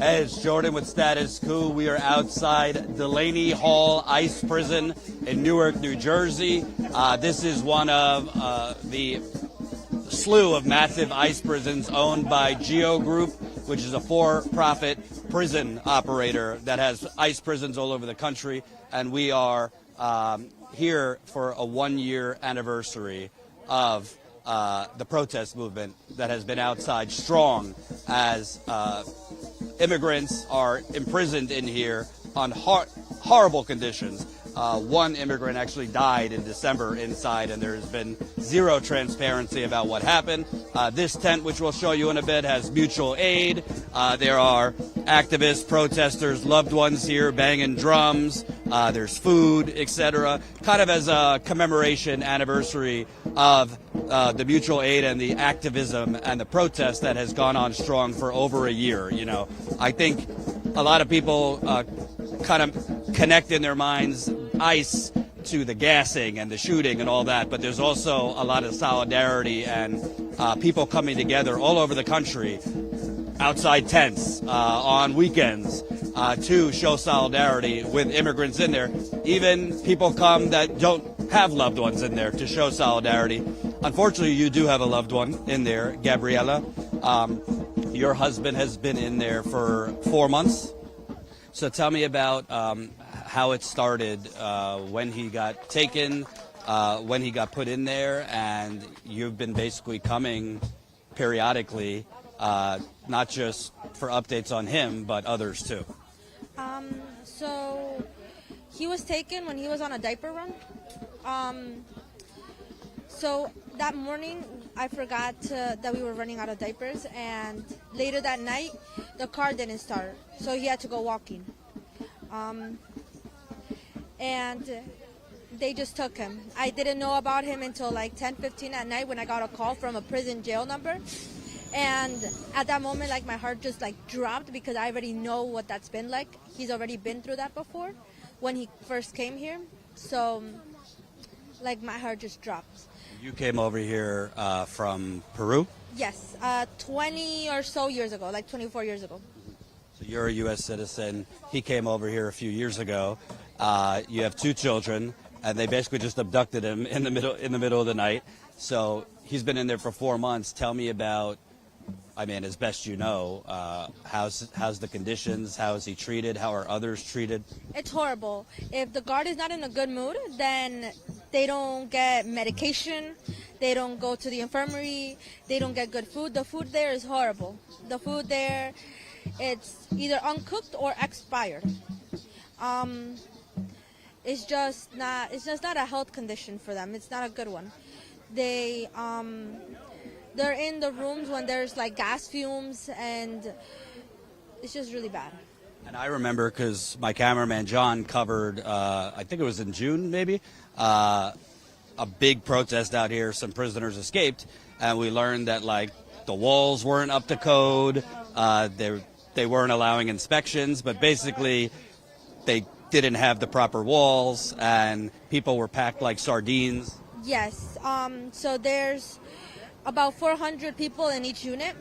Hey, it's Jordan with Status Coup. We are outside Delaney Hall ICE prison in Newark, New Jersey. This is one of the slew of massive ICE prisons owned by Geo Group, which is a for-profit prison operator that has ICE prisons all over the country. And we are here for a one-year anniversary of the protest movement that has been outside strong as immigrants are imprisoned in here on horrible conditions. One immigrant actually died in December inside, and there's been zero transparency about what happened. This tent, which we'll show you in a bit, has mutual aid. There are activists, protesters, loved ones here banging drums. There's food, etc. Kind of as a commemoration anniversary of the mutual aid and the activism and the protest that has gone on strong for over a year. You know, I think a lot of people kind of connect in their minds ICE to the gassing and the shooting and all that, but there's also a lot of solidarity and people coming together all over the country outside tents on weekends to show solidarity with immigrants in there. Even people come that don't have loved ones in there to show solidarity. Unfortunately, you do have a loved one in there, Gabriella. Your husband has been in there for 4 months. So tell me about how it started, when he got taken, when he got put in there, and you've been basically coming periodically, not just for updates on him, but others too. So he was taken when he was on a diaper run. So that morning, I forgot that we were running out of diapers, and later that night, the car didn't start, so he had to go walking. And they just took him. I didn't know about him until like 10:15 at night when I got a call from a prison jail number. And at that moment, like, my heart just like dropped because I already know what that's been like. He's already been through that before when he first came here. So, like, my heart just dropped. You came over here from Peru? Yes, 20 or so years ago, like 24 years ago. So you're a U.S. citizen. He came over here a few years ago. You have 2 children, and they basically just abducted him in the middle of the night. So he's been in there for 4 months. Tell me about, I mean, as best you know, how's the conditions? How is he treated? How are others treated? It's horrible. If the guard is not in a good mood, then they don't get medication. They don't go to the infirmary. They don't get good food. The food there is horrible. The food there, it's either uncooked or expired. It's just not a health condition for them. It's not a good one. They're in the rooms when there's like gas fumes, and it's just really bad. And I remember because my cameraman John covered, I think it was in June maybe, a big protest out here. Some prisoners escaped, and we learned that like the walls weren't up to code. They weren't allowing inspections, but basically they didn't have the proper walls, and people were packed like sardines. Yes. So there's about 400 people in each unit.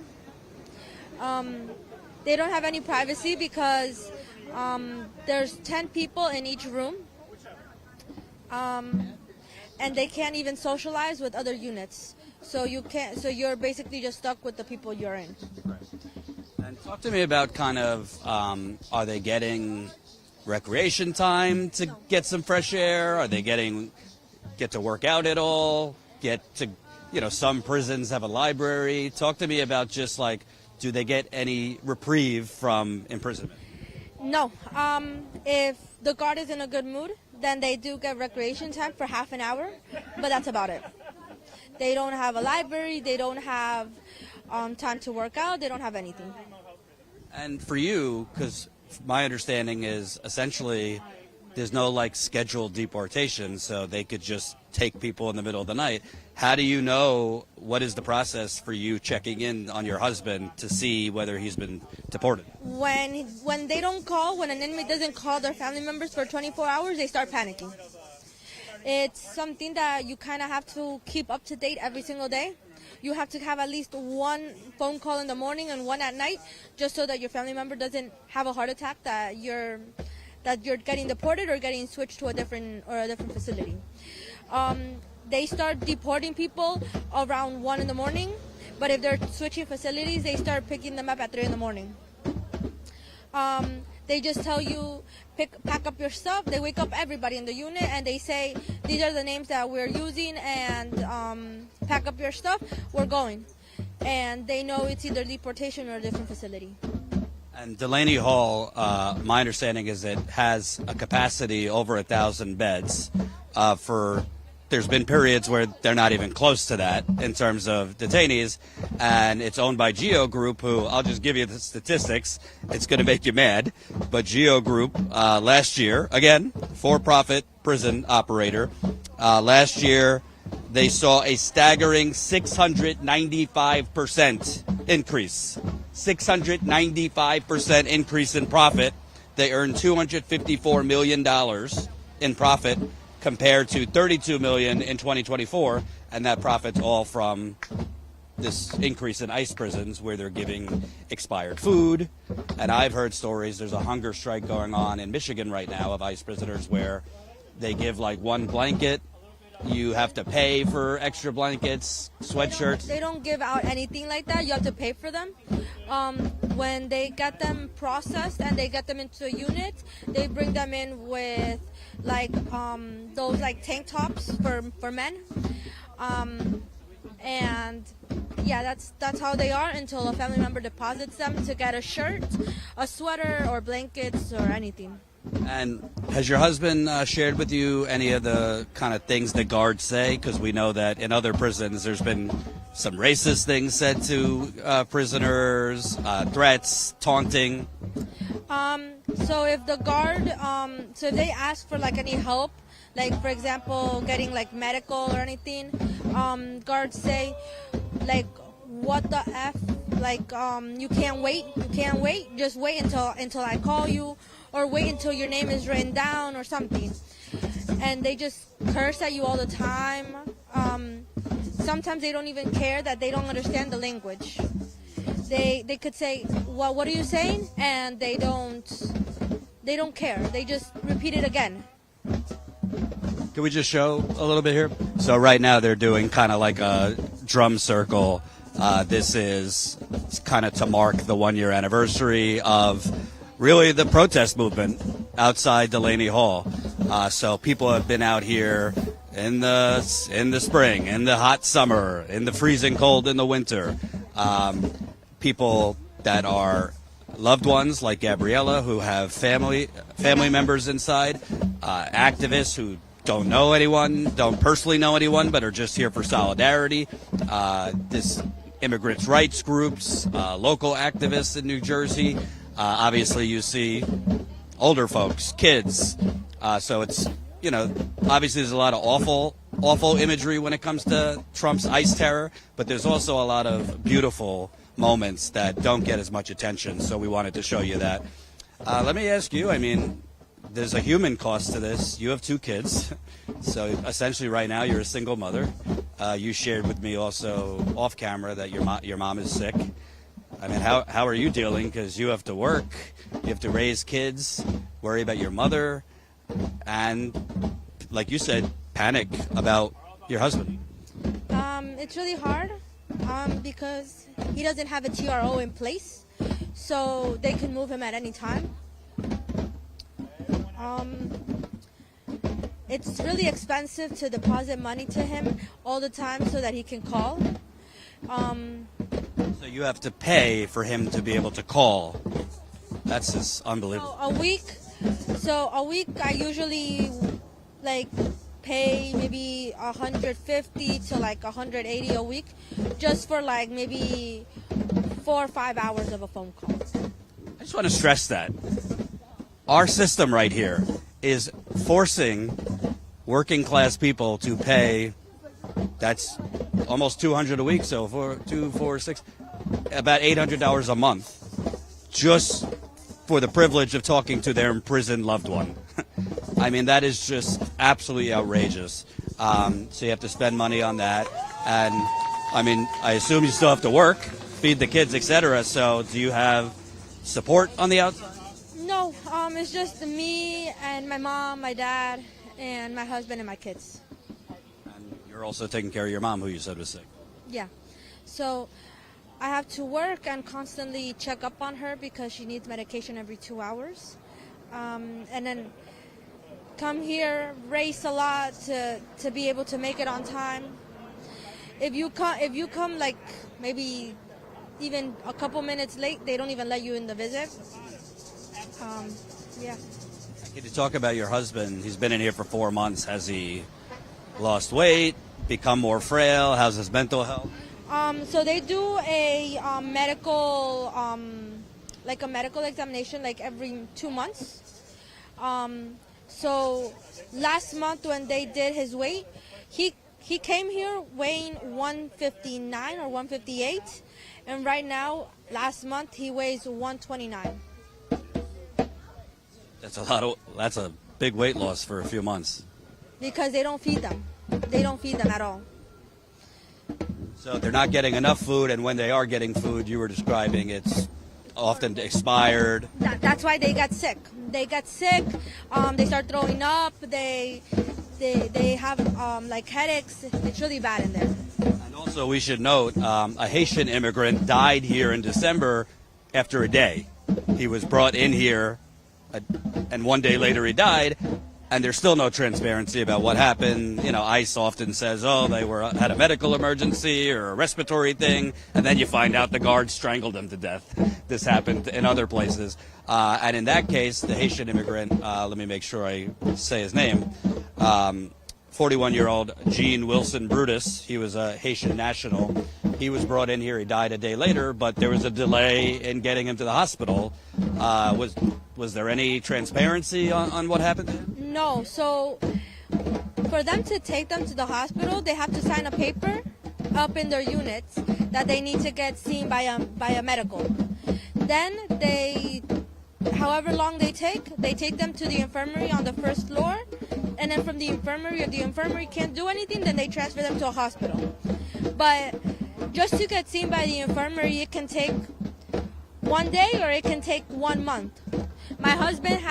They don't have any privacy because there's 10 people in each room, and they can't even socialize with other units. So you can't. So you're basically just stuck with the people you're in. Right. And talk to me about kind of are they getting recreation time to get some fresh air? Are they get to work out at all? Get to, some prisons have a library. Talk to me about just like, do they get any reprieve from imprisonment? No. If the guard is in a good mood, then they do get recreation time for half an hour, but that's about it. They don't have a library. They don't have time to work out. They don't have anything. And for you, because my understanding is essentially there's no like scheduled deportation, so they could just take people in the middle of the night. How do you know, what is the process for you checking in on your husband to see whether he's been deported? When they don't call, when an inmate doesn't call their family members for 24 hours, they start panicking. It's something that you kind of have to keep up to date every single day. you have to have at least one phone call in the morning and one at night, just so that your family member doesn't have a heart attack, that you're getting deported or getting switched to a different facility. They start deporting people around 1 in the morning, but if they're switching facilities, they start picking them up at 3 in the morning. They just tell you, pack up your stuff. They wake up everybody in the unit and they say, these are the names that we're using, and pack up your stuff, we're going. And they know it's either deportation or a different facility. And Delaney Hall, my understanding is it has a capacity over 1,000 beds. There's been periods where they're not even close to that in terms of detainees, and it's owned by Geo Group, who, I'll just give you the statistics. It's going to make you mad, but Geo Group last year, again, for-profit prison operator, last year they saw a staggering 695% increase. 695% increase in profit. They earned $254 million in profit, compared to $32 million in 2024, and that profit's all from this increase in ICE prisons where they're giving expired food. And I've heard stories, there's a hunger strike going on in Michigan right now of ICE prisoners where they give like one blanket, you have to pay for extra blankets, sweatshirts. They don't give out anything like that. You have to pay for them. When they get them processed and they get them into a unit, they bring them in with like those like tank tops for men. And yeah, that's how they are until a family member deposits them to get a shirt, a sweater, or blankets or anything. And has your husband shared with you any of the kind of things that guards say? Because we know that in other prisons there's been some racist things said to prisoners, threats, taunting. So if the guard, so if they ask for like any help, like for example getting like medical or anything, guards say like, what the F, like you can't wait, just wait until I call you, or wait until your name is written down or something. And they just curse at you all the time. Sometimes they don't even care that they don't understand the language. They could say, well, what are you saying? And they don't care. They just repeat it again. Can we just show a little bit here? So right now they're doing kind of like a drum circle. This is kind of to mark the 1-year anniversary of really the protest movement outside Delaney Hall. So people have been out here in the spring, in the hot summer, in the freezing cold in the winter. People that are loved ones like Gabriella who have family members inside, activists who don't know anyone, don't personally know anyone, but are just here for solidarity. This immigrants' rights groups, local activists in New Jersey. Obviously, you see older folks, kids. So it's, obviously there's a lot of awful imagery when it comes to Trump's ICE terror, but there's also a lot of beautiful moments that don't get as much attention. So we wanted to show you that. Let me ask you, there's a human cost to this. You have 2 kids. So essentially right now you're a single mother. You shared with me also off camera that your mom is sick. How are you dealing? Because you have to work, you have to raise kids, worry about your mother, and like you said, panic about your husband. It's really hard because he doesn't have a TRO in place, so they can move him at any time. It's really expensive to deposit money to him all the time so that he can call. So you have to pay for him to be able to call. That's just unbelievable. A week I usually pay maybe 150 to 180 a week just for maybe 4 or 5 hours of a phone call. I just want to stress that our system right here is forcing working class people to pay. That's almost $200 a week, so about $800 a month, just for the privilege of talking to their imprisoned loved one. That is just absolutely outrageous. So you have to spend money on that, and I mean, I assume you still have to work, feed the kids, etc. So do you have support on the outside? No, it's just me and my mom, my dad, and my husband and my kids. And you're also taking care of your mom, who you said was sick. Yeah. So I have to work and constantly check up on her because she needs medication every 2 hours. And then come here, race a lot to be able to make it on time. If you come like maybe even a couple minutes late, they don't even let you in the visit. Yeah. Can you talk about your husband? He's been in here for 4 months. Has he lost weight, become more frail? How's his mental health? So they do a medical, like a medical examination, like every 2 months. So last month when they did his weight, he came here weighing 159 or 158, and right now, last month, he weighs 129. That's a big weight loss for a few months. Because they don't feed them. They don't feed them at all. So they're not getting enough food, and when they are getting food, you were describing it's often expired. That's why they got sick. They got sick. They start throwing up. They have like headaches. It's really bad in there. And also, we should note a Haitian immigrant died here in December after a day. He was brought in here, and 1 day later he died. And there's still no transparency about what happened. You know, ICE often says, oh, they had a medical emergency or a respiratory thing, and then you find out the guards strangled him to death. This happened in other places. And in that case, the Haitian immigrant, let me make sure I say his name, 41-year-old Jean Wilson Brutus, he was a Haitian national. He was brought in here. He died a day later, but there was a delay in getting him to the hospital. Was there any transparency on what happened there? No. So for them to take them to the hospital, they have to sign a paper up in their units that they need to get seen by a medical. Then however long they take them to the infirmary on the first floor, and then from the infirmary, if the infirmary can't do anything, then they transfer them to a hospital. But just to get seen by the infirmary, it can take 1 day or it can take 1 month. My husband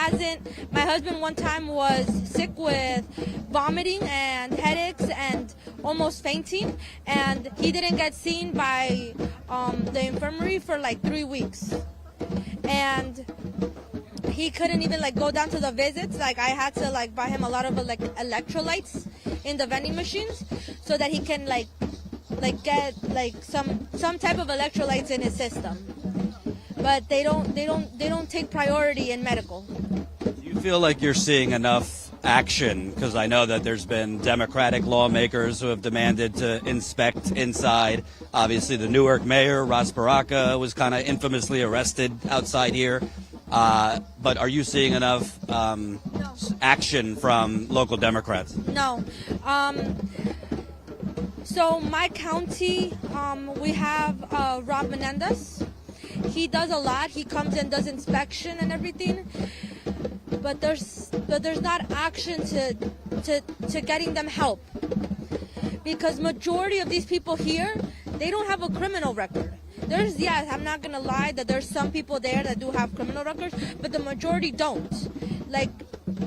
one time was sick with vomiting and headaches and almost fainting, and he didn't get seen by the infirmary for like 3 weeks. And he couldn't even like go down to the visits. Like I had to like buy him a lot of like electrolytes in the vending machines so that he can like get like some type of electrolytes in his system. But they don't take priority in medical. Do you feel like you're seeing enough action? Because I know that there's been Democratic lawmakers who have demanded to inspect inside. Obviously, the Newark mayor, Ras Baraka, was kind of infamously arrested outside here. But are you seeing enough action from local Democrats? No. So my county, we have Rob Menendez. He does a lot. He comes and does inspection and everything, but there's not action to getting them help, because majority of these people here, they don't have a criminal record. I'm not gonna lie that there's some people there that do have criminal records, but the majority don't. Like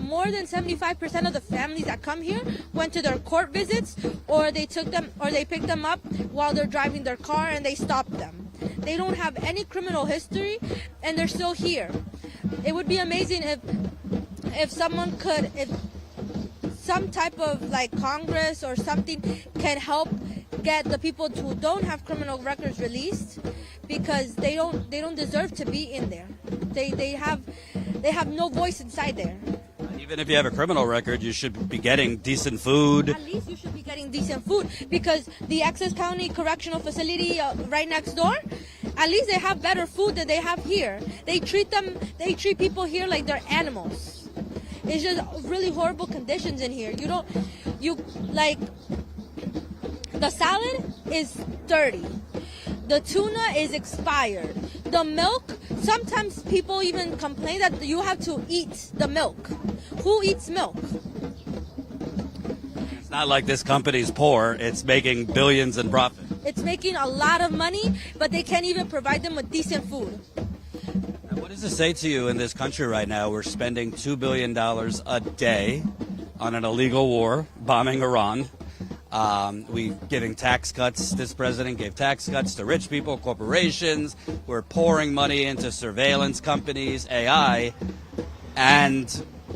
more than 75% of the families that come here went to their court visits, or they picked them up while they're driving their car and they stopped them. They don't have any criminal history, and they're still here. It would be amazing if some type of like Congress or something can help get the people who don't have criminal records released, because they don't deserve to be in there. They have no voice inside there. Even if you have a criminal record, you should be getting decent food. At least you should be getting decent food, because the Essex County Correctional Facility right next door, at least they have better food than they have here. They treat people here like they're animals. It's just really horrible conditions in here. The salad is dirty. The tuna is expired. The milk, sometimes people even complain that you have to eat the milk. Who eats milk? It's not like this company's poor. It's making billions in profit. It's making a lot of money, but they can't even provide them with decent food. And what does this say to you in this country right now? We're spending $2 billion a day on an illegal war, bombing Iran. We giving tax cuts. This president gave tax cuts to rich people, corporations. We're pouring money into surveillance companies, AI, and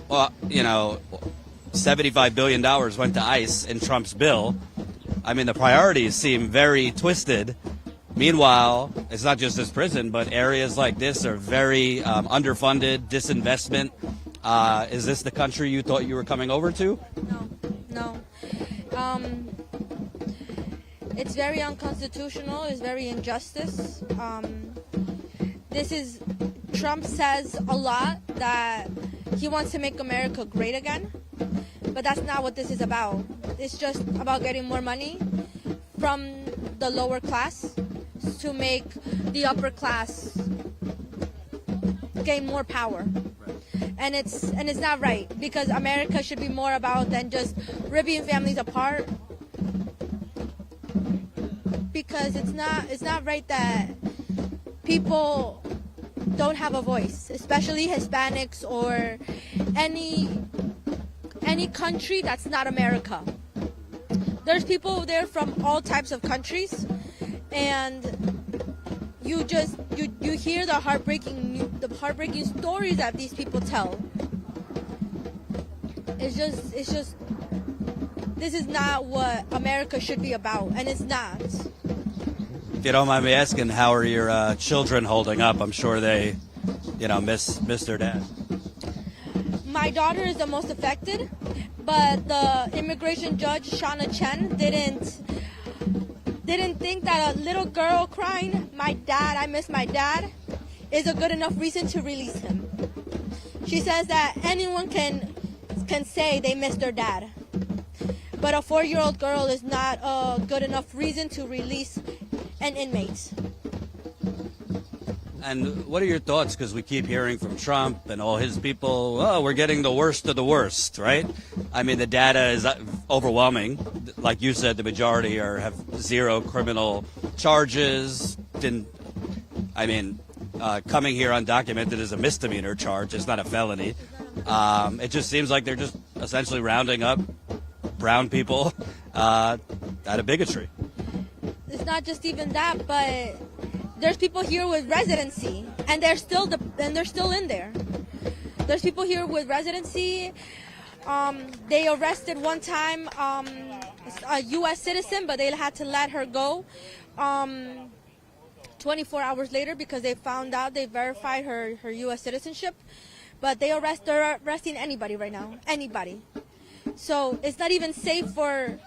$75 billion went to ICE in Trump's bill. I mean, the priorities seem very twisted. Meanwhile, it's not just this prison, but areas like this are very underfunded, disinvestment. Is this the country you thought you were coming over to? No. It's very unconstitutional. It's very injustice. Trump says a lot that he wants to make America great again, but that's not what this is about. It's just about getting more money from the lower class to make the upper class gain more power. And it's not right, because America should be more about than just ripping families apart. Because it's not right that people don't have a voice, especially Hispanics or any country that's not America. There's people there from all types of countries, and you hear the heartbreaking stories that these people tell. It's just this is not what America should be about, and it's not. If you don't mind me asking, how are your children holding up? I'm sure they, miss their dad. My daughter is the most affected, but the immigration judge, Shauna Chen, didn't think that a little girl crying, "My dad, I miss my dad," is a good enough reason to release him. She says that anyone can say they miss their dad, but a 4-year-old girl is not a good enough reason to release an inmate. And what are your thoughts? Because we keep hearing from Trump and all his people, we're getting the worst of the worst, right? I mean, the data is overwhelming. Like you said, the majority have zero criminal charges. Coming here undocumented is a misdemeanor charge. It's not a felony. It just seems like they're just essentially rounding up brown people out of bigotry. It's not just even that, but there's people here with residency, and they're still in there. There's people here with residency. They arrested one time a U.S. citizen, but they had to let her go 24 hours later because they verified her U.S. citizenship. But they're arresting anybody right now, anybody. So it's not even safe for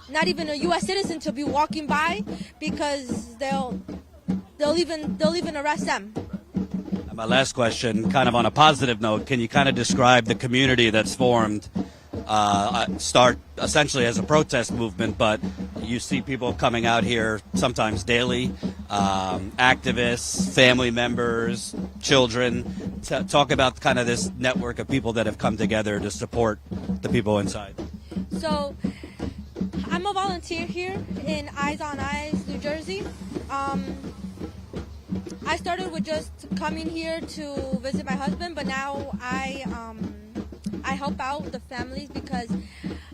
not even a U.S. citizen to be walking by, because they'll even arrest them. And my last question, kind of on a positive note, can you kind of describe the community that's formed? Start essentially as a protest movement, but you see people coming out here sometimes daily, activists, family members, children. Talk about kind of this network of people that have come together to support the people inside. So I'm a volunteer here in Eyes on Eyes, New Jersey. I started with just coming here to visit my husband, but now I help out the families because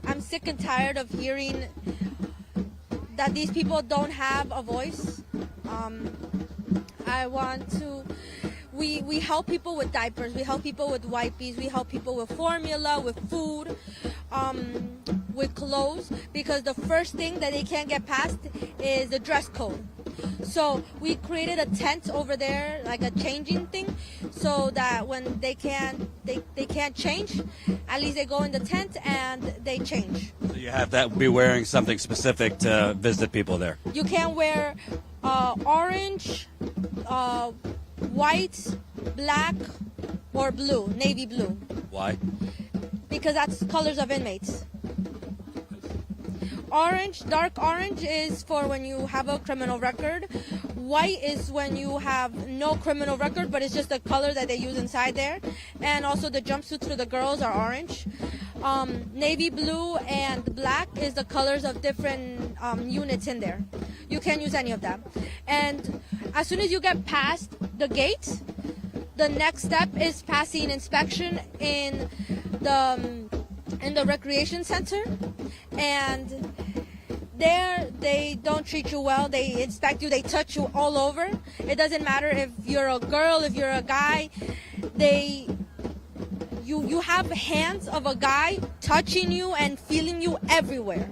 I'm sick and tired of hearing that these people don't have a voice. We help people with diapers, we help people with wipes, we help people with formula, with food, with clothes, because the first thing that they can't get past is the dress code. So we created a tent over there, like a changing thing, so that when they can't change, at least they go in the tent and they change. So you have that be wearing something specific to visit people there. You can't wear orange, white, black, or blue, navy blue. Why? Because that's colors of inmates. Orange, dark orange is for when you have a criminal record. White is when you have no criminal record, but it's just the color that they use inside there. And also the jumpsuits for the girls are orange. Navy blue and black is the colors of different units in there. You can't use any of them. And as soon as you get past the gate, the next step is passing inspection in the recreation center. And there they don't treat you well. They inspect you, they touch you all over. It doesn't matter if you're a girl, if you're a guy. You have hands of a guy touching you and feeling you everywhere.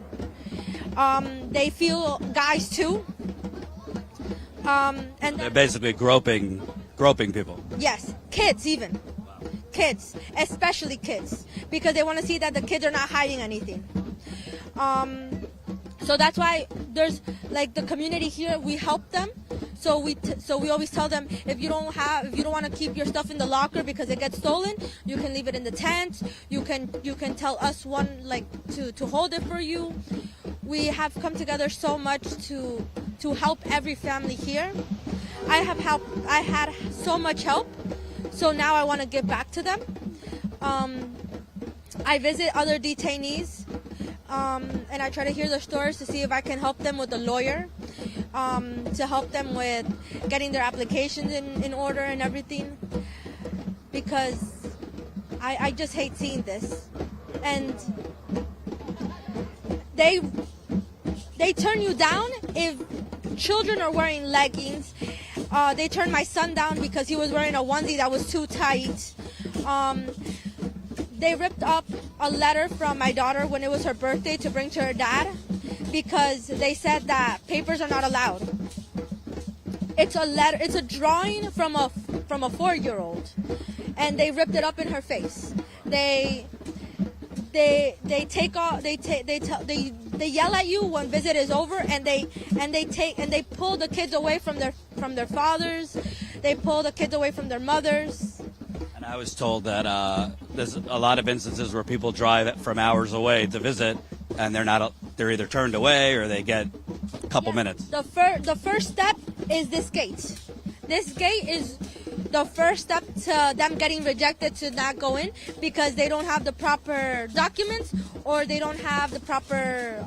They feel guys too. And They're basically groping people. yes, kids even. Kids, especially kids, because they want to see that the kids are not hiding anything. So that's why there's like the community here. We help them. So we always tell them, if you don't want to keep your stuff in the locker because it gets stolen, you can leave it in the tent. You can tell us one like to hold it for you. We have come together so much to help every family here. I had so much help. So now I want to give back to them. I visit other detainees, and I try to hear their stories to see if I can help them with a lawyer, to help them with getting their applications in order and everything, because I just hate seeing this. And they turn you down if children are wearing leggings. They turned my son down because he was wearing a onesie that was too tight. They ripped up a letter from my daughter when it was her birthday to bring to her dad because they said that papers are not allowed. It's a letter. It's a drawing from a 4-year-old, and they ripped it up in her face. They yell at you when visit is over, and they pull the kids away from their fathers. They pull the kids away from their mothers. And I was told that there's a lot of instances where people drive from hours away to visit, and they're either turned away or they get a couple minutes. The first step is this gate. This gate is the first step to them getting rejected to not go in because they don't have the proper documents or they don't have the proper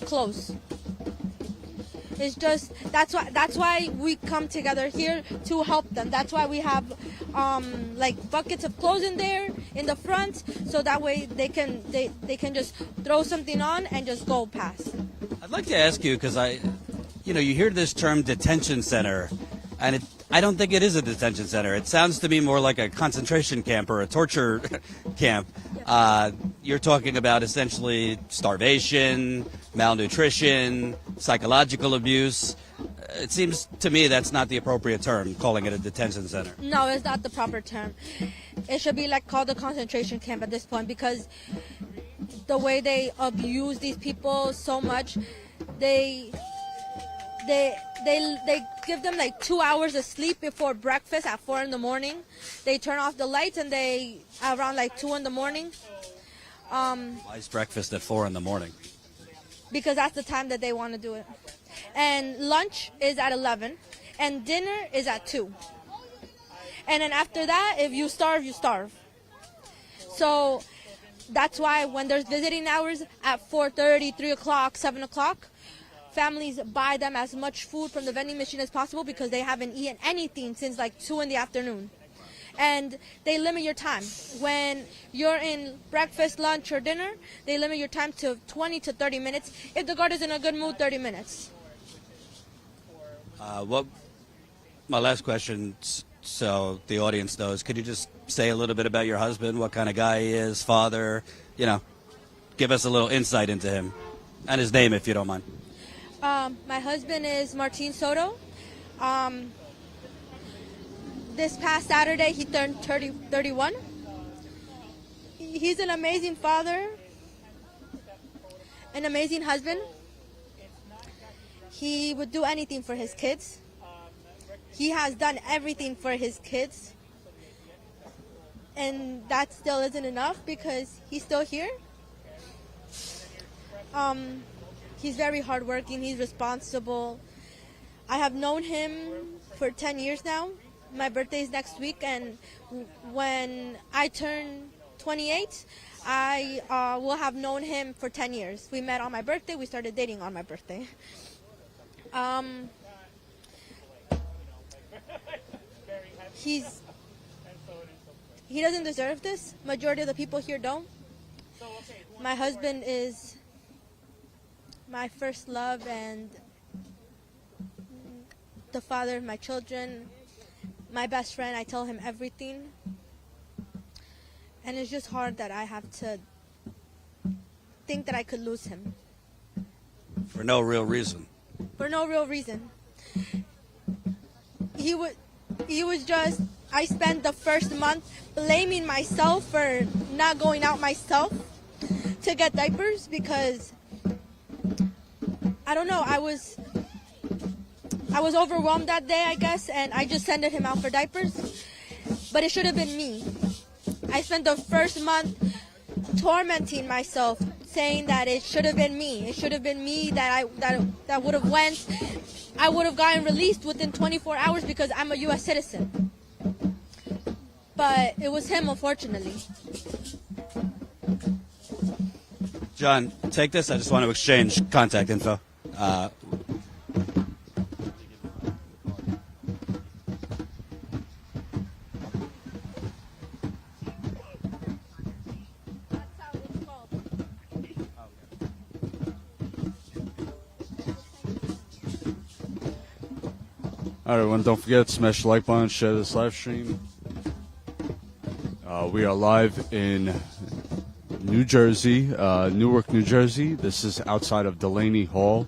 clothes. It's just that's why we come together here to help them. That's why we have like buckets of clothes in there in the front, so that way they can just throw something on and just go past. I'd like to ask you, because you hear this term detention center, and I don't think it is a detention center. It sounds to me more like a concentration camp or a torture camp. You're talking about essentially starvation, malnutrition, psychological abuse. It seems to me that's not the appropriate term, calling it a detention center. No, it's not the proper term. It should be called a concentration camp at this point, because the way they abuse these people so much, they give them 2 hours of sleep before breakfast at 4 a.m. They turn off the lights and around 2 a.m. Why is breakfast at 4 a.m? Because that's the time that they want to do it. And lunch is at 11, and dinner is at 2. And then after that, if you starve, you starve. So that's why when there's visiting hours at 4:30, 3 o'clock, 7 o'clock, families buy them as much food from the vending machine as possible because they haven't eaten anything since 2 in the afternoon. And they limit your time. When you're in breakfast, lunch, or dinner, they limit your time to 20 to 30 minutes. If the guard is in a good mood, 30 minutes. My last question, so the audience knows, could you just say a little bit about your husband, what kind of guy he is, father, give us a little insight into him, and his name if you don't mind. My husband is Martin Soto. This past Saturday, he turned 31. He's an amazing father, an amazing husband. He would do anything for his kids. He has done everything for his kids. And that still isn't enough because he's still here. He's very hardworking. He's responsible. I have known him for 10 years now. My birthday is next week, and when I turn 28, I will have known him for 10 years. We met on my birthday. We started dating on my birthday. He doesn't deserve this. Majority of the people here don't. My husband is my first love and the father of my children, my best friend. I tell him everything. And it's just hard that I have to think that I could lose him. For no real reason. For no real reason. He was just, I spent the first month blaming myself for not going out myself to get diapers because, I don't know, I was overwhelmed that day, I guess, and I just sent him out for diapers. But it should have been me. I spent the first month tormenting myself, saying that it should have been me. It should have been me that would have went. I would have gotten released within 24 hours because I'm a U.S. citizen. But it was him, unfortunately. John, take this. I just want to exchange contact info. All right, everyone, don't forget to smash the like button, share this live stream. We are live in New Jersey, Newark, New Jersey. This is outside of Delaney Hall.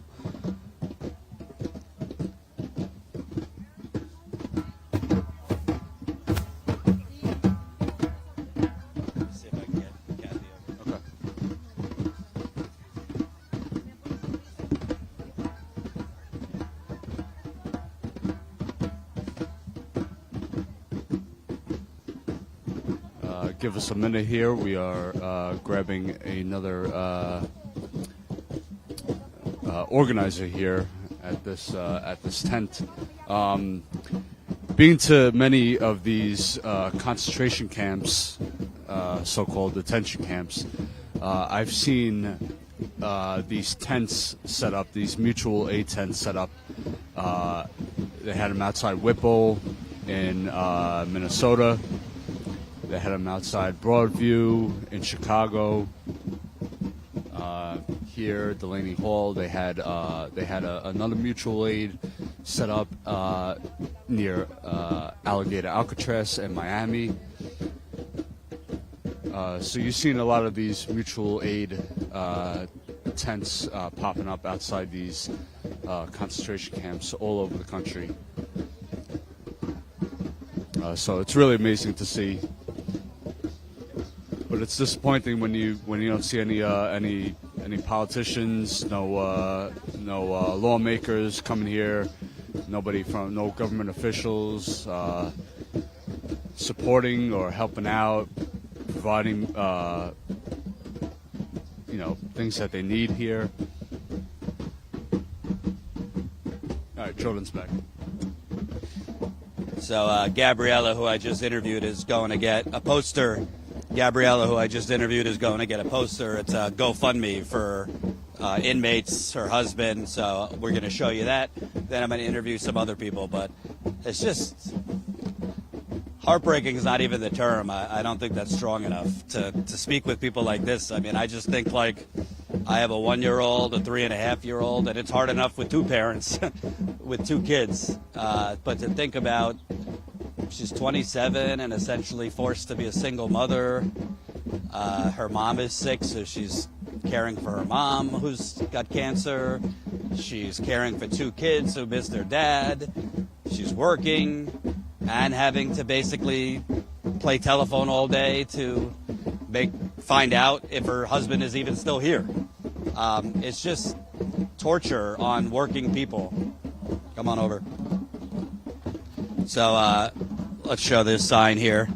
See if I can get Kathy over. Okay. Give us a minute here. We are grabbing another organizer here at this tent. Being to many of these concentration camps, so-called detention camps, I've seen these tents set up, these mutual aid tents set up. They had them outside Whipple in Minnesota. They had them outside Broadview in Chicago. Here, Delaney Hall, they had another mutual aid set up near Alligator Alcatraz in Miami. So you've seen a lot of these mutual aid tents popping up outside these concentration camps all over the country. So it's really amazing to see. But it's disappointing when you don't see any politicians, no lawmakers coming here, no government officials supporting or helping out, providing things that they need here. All right, Jordan's back. So Gabriella, who I just interviewed, is going to get a poster. Gabriella, who I just interviewed, is going to get a poster. It's a GoFundMe for inmates, her husband. So we're going to show you that. Then I'm going to interview some other people. But it's just heartbreaking is not even the term. I don't think that's strong enough to speak with people like this. I mean, I just think like I have a 1-year-old, a 3.5-year-old, and it's hard enough with two parents, with two kids. But to think about, she's 27 and essentially forced to be a single mother. Her mom is sick, so she's caring for her mom who's got cancer. She's caring for two kids who miss their dad. She's working and having to basically play telephone all day to find out if her husband is even still here. It's just torture on working people. Come on over. So let's show this sign here.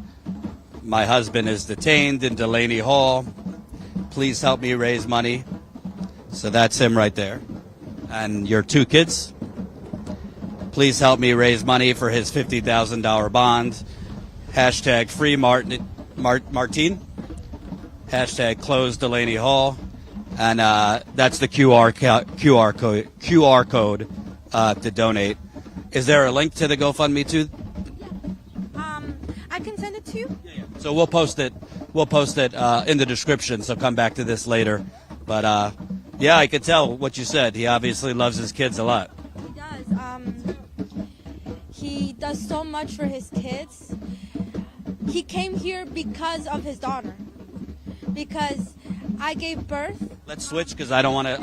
My husband is detained in Delaney Hall. Please help me raise money. So that's him right there. And your two kids. Please help me raise money for his $50,000 bond. Hashtag free Martin. Hashtag close Delaney Hall. And that's the QR code to donate. Is there a link to the GoFundMe too? I can send it to you. So we'll post it. We'll post it in the description. So come back to this later. But yeah, I could tell what you said. He obviously loves his kids a lot. He does. He does so much for his kids. He came here because of his daughter. Because I gave birth. Let's switch because I don't want to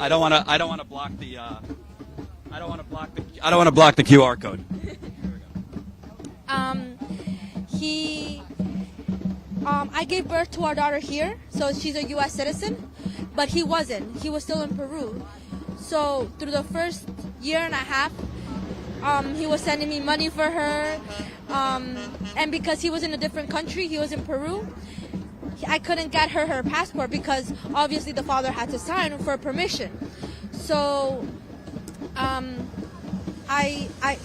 block the. I don't want to block the QR code. I gave birth to our daughter here, so she's a U.S. citizen, but he wasn't. He was still in Peru. So through the first year and a half, he was sending me money for her, and because he was in a different country, he was in Peru. I couldn't get her passport because obviously the father had to sign for permission. So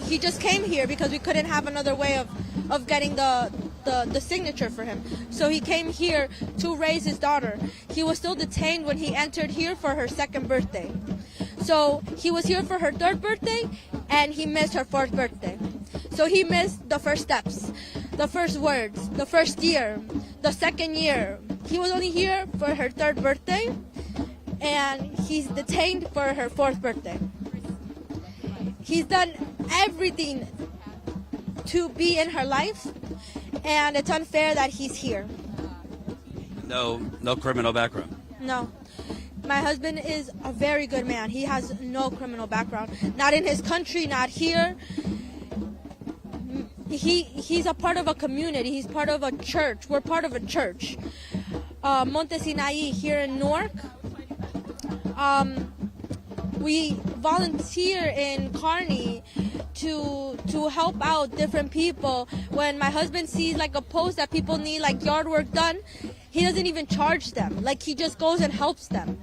he just came here because we couldn't have another way of getting the signature for him. So he came here to raise his daughter. He was still detained when he entered here for her second birthday. So he was here for her third birthday and he missed her fourth birthday. So he missed the first steps, the first words, the first year, the second year. He was only here for her third birthday and he's detained for her fourth birthday. He's done everything to be in her life, and it's unfair that he's here. No criminal background. No. My husband is a very good man. He has no criminal background. Not in his country, not here. He's a part of a community. He's part of a church. We're part of a church. Monte Sinai here in Newark. We volunteer in Kearney to help out different people. When my husband sees like a post that people need like yard work done, he doesn't even charge them. Like he just goes and helps them.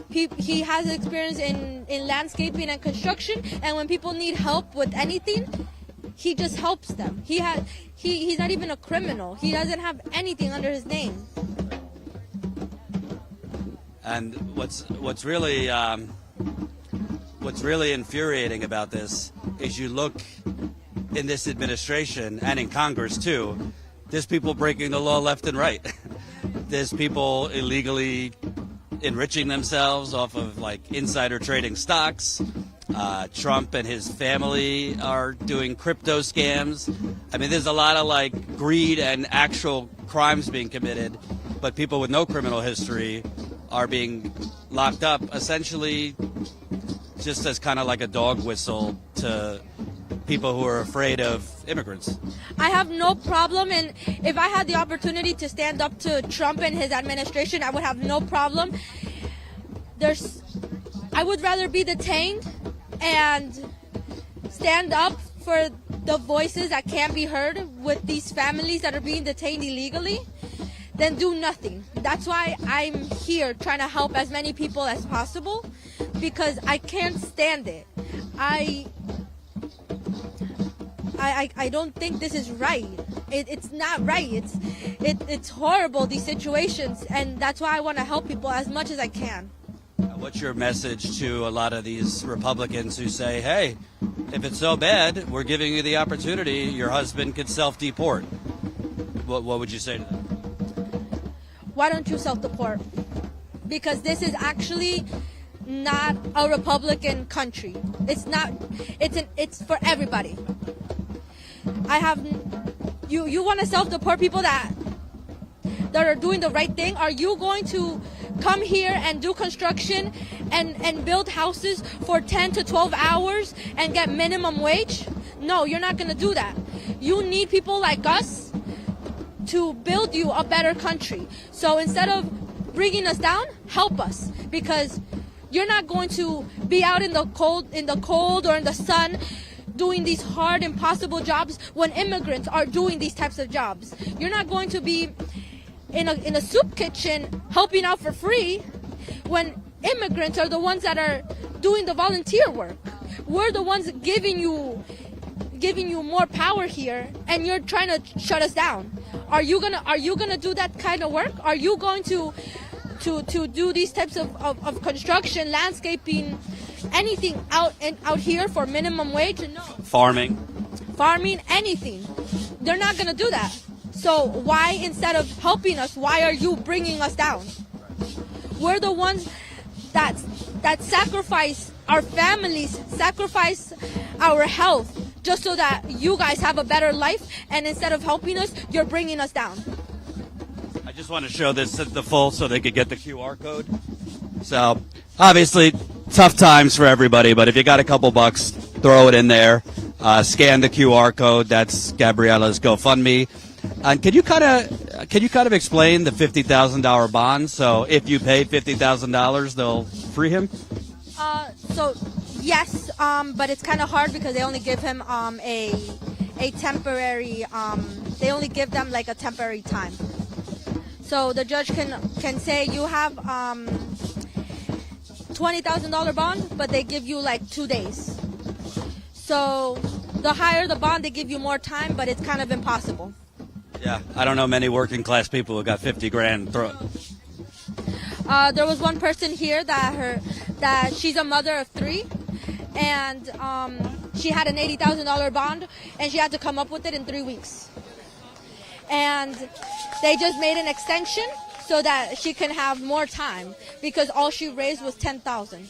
He has experience in landscaping and construction, and when people need help with anything, he just helps them. He's not even a criminal. He doesn't have anything under his name. And what's really infuriating about this is you look in this administration and in Congress too, there's people breaking the law left and right. There's people illegally enriching themselves off of like insider trading stocks. Trump and his family are doing crypto scams. I mean, there's a lot of like greed and actual crimes being committed, but people with no criminal history are being locked up essentially just as kind of like a dog whistle to people who are afraid of immigrants. I have no problem, and if I had the opportunity to stand up to Trump and his administration, I would have no problem. I would rather be detained and stand up for the voices that can't be heard with these families that are being detained illegally than do nothing. That's why I'm here trying to help as many people as possible, because I can't stand it. I don't think this is right. It's not right. It's horrible, these situations, and that's why I want to help people as much as I can. What's your message to a lot of these Republicans who say, hey, if it's so bad, we're giving you the opportunity, your husband could self-deport? What would you say to them? Why don't you self-deport? Because this is actually not a Republican country. It's not. It's for everybody. You want to self-deport people that are doing the right thing? Are you going to come here and do construction and build houses for 10 to 12 hours and get minimum wage? No, you're not going to do that. You need people like us to build you a better country. So instead of bringing us down, help us, because you're not going to be out in the cold or in the sun doing these hard, impossible jobs when immigrants are doing these types of jobs. You're not going to be in a soup kitchen helping out for free when immigrants are the ones that are doing the volunteer work. We're the ones giving you giving you more power here, and you're trying to shut us down. Are you gonna do that kind of work? Are you going to do these types of construction, landscaping, anything out here for minimum wage? No. Farming, anything. They're not gonna do that. So why, instead of helping us, why are you bringing us down? We're the ones that sacrifice our families, sacrifice our health, just so that you guys have a better life, and instead of helping us, you're bringing us down. I just want to show this at the full so they could get the QR code. So, obviously, tough times for everybody, but if you got a couple bucks, throw it in there. Scan the QR code. That's Gabriella's GoFundMe. And can you kind of explain the $50,000 bond? So if you pay $50,000, they'll free him? So yes, but it's kind of hard because they only give him a temporary. They only give them like a temporary time. So the judge can say you have $20,000 bond, but they give you like 2 days. So the higher the bond, they give you more time, but it's kind of impossible. Yeah, I don't know many working class people who got 50 grand thrown. There was one person here that she's a mother of 3, and she had an $80,000 bond, and she had to come up with it in 3 weeks. And they just made an extension so that she can have more time, because all she raised was $10,000.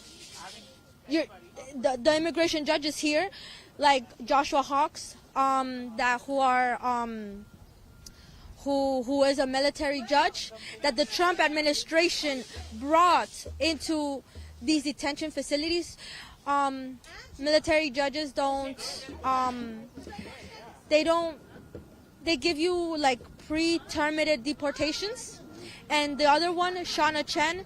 The immigration judges here, like Joshua Hawks, who is a military judge, that the Trump administration brought into these detention facilities. Military judges they give you like pre-terminated deportations. And the other one, Shauna Chen,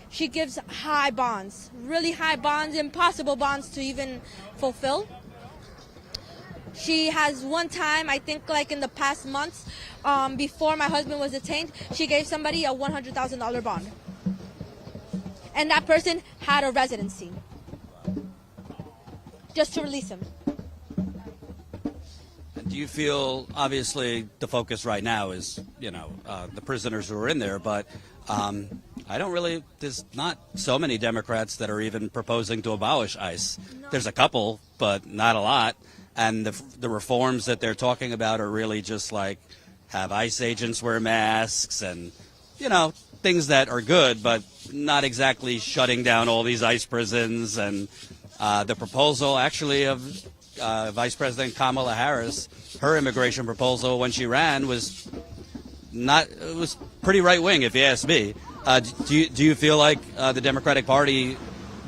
she gives high bonds, really high bonds, impossible bonds to even fulfill. She has one time, I think like in the past months, before my husband was detained, she gave somebody a $100,000 bond. And that person had a residency. Just to release him. Do you feel, obviously, the focus right now is, the prisoners who are in there, but there's not so many Democrats that are even proposing to abolish ICE. No. There's a couple, but not a lot. And the reforms that they're talking about are really just like have ICE agents wear masks and, things that are good, but not exactly shutting down all these ICE prisons. And the proposal actually of Vice President Kamala Harris, her immigration proposal when she ran was pretty right wing, if you ask me. Do you feel like the Democratic Party,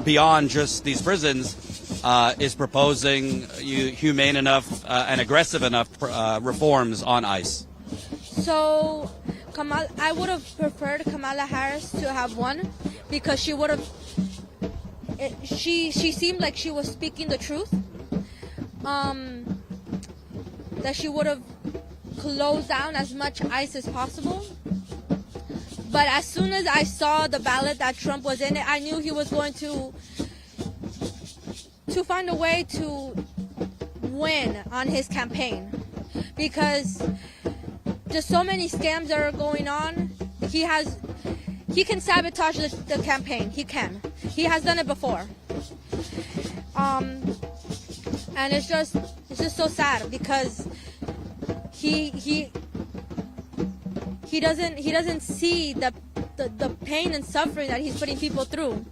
beyond just these prisons, is proposing humane enough and aggressive enough reforms on ICE? So I would have preferred Kamala Harris to have won, because she would have. She seemed like she was speaking the truth. That she would have closed down as much ICE as possible. But as soon as I saw the ballot that Trump was in it, I knew he was going to find a way to win on his campaign, because just so many scams that are going on. He can sabotage the campaign. He has done it before. And it's just so sad, because he doesn't see the pain and suffering that he's putting people through.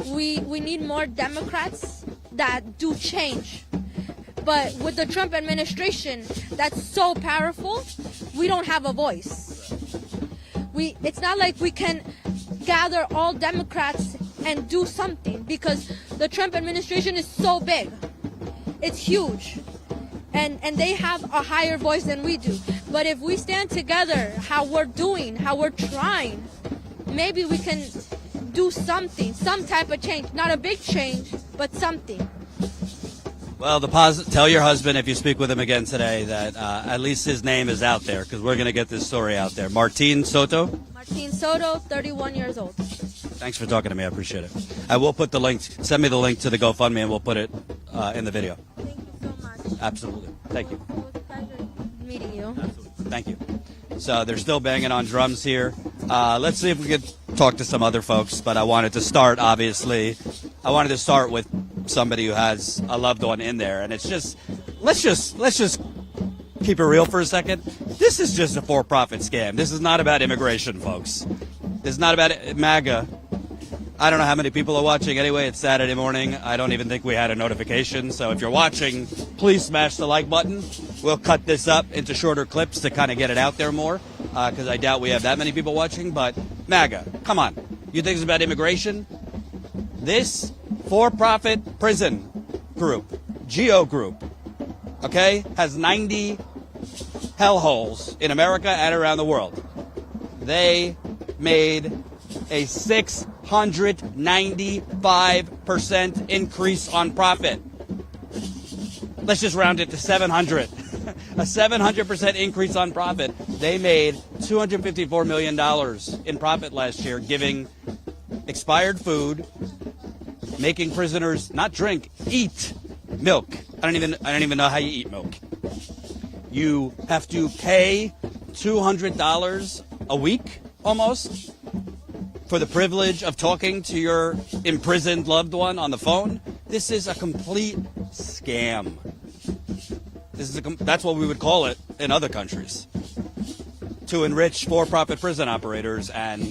We need more Democrats that do change. But with the Trump administration that's so powerful, we don't have a voice. It's not like we can gather all Democrats and do something, because the Trump administration is so big. It's huge. And they have a higher voice than we do. But if we stand together, how we're trying, maybe we can do something, some type of change. Not a big change, but something. Well, tell your husband, if you speak with him again today, that at least his name is out there, because we're going to get this story out there. Martin Soto? Martin Soto, 31 years old. Thanks for talking to me. I appreciate it. I will put the link. Send me the link to the GoFundMe, and we'll put it in the video. Thank you so much. Absolutely. Thank you. It was a pleasure meeting you. Absolutely. Thank you. So they're still banging on drums here. Let's see if we could talk to some other folks. But I wanted to start, obviously, with somebody who has a loved one in there, and it's just let's just keep it real for a second. This is just a for-profit scam. This is not about immigration, folks. This is not about MAGA. I don't know how many people are watching anyway. It's Saturday morning. I don't even think we had a notification. So if you're watching, please smash the like button. We'll cut this up into shorter clips to kind of get it out there more, because I doubt we have that many people watching. But MAGA, come on. You think it's about immigration? This for-profit prison group, GEO Group, okay, has 90 hellholes in America and around the world. They made a 695% increase on profit. Let's just round it to 700. A 700% increase on profit. They made $254 million in profit last year, giving expired food, making prisoners not drink, eat milk. I don't even know how you eat milk. You have to pay $200 a week almost for the privilege of talking to your imprisoned loved one on the phone. This is a complete scam. That's what we would call it in other countries, to enrich for-profit prison operators and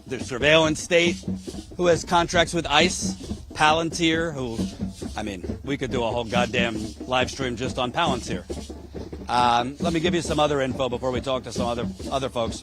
the surveillance state, who has contracts with ICE, Palantir, who, I mean, we could do a whole goddamn live stream just on Palantir. Let me give you some other info before we talk to some other folks.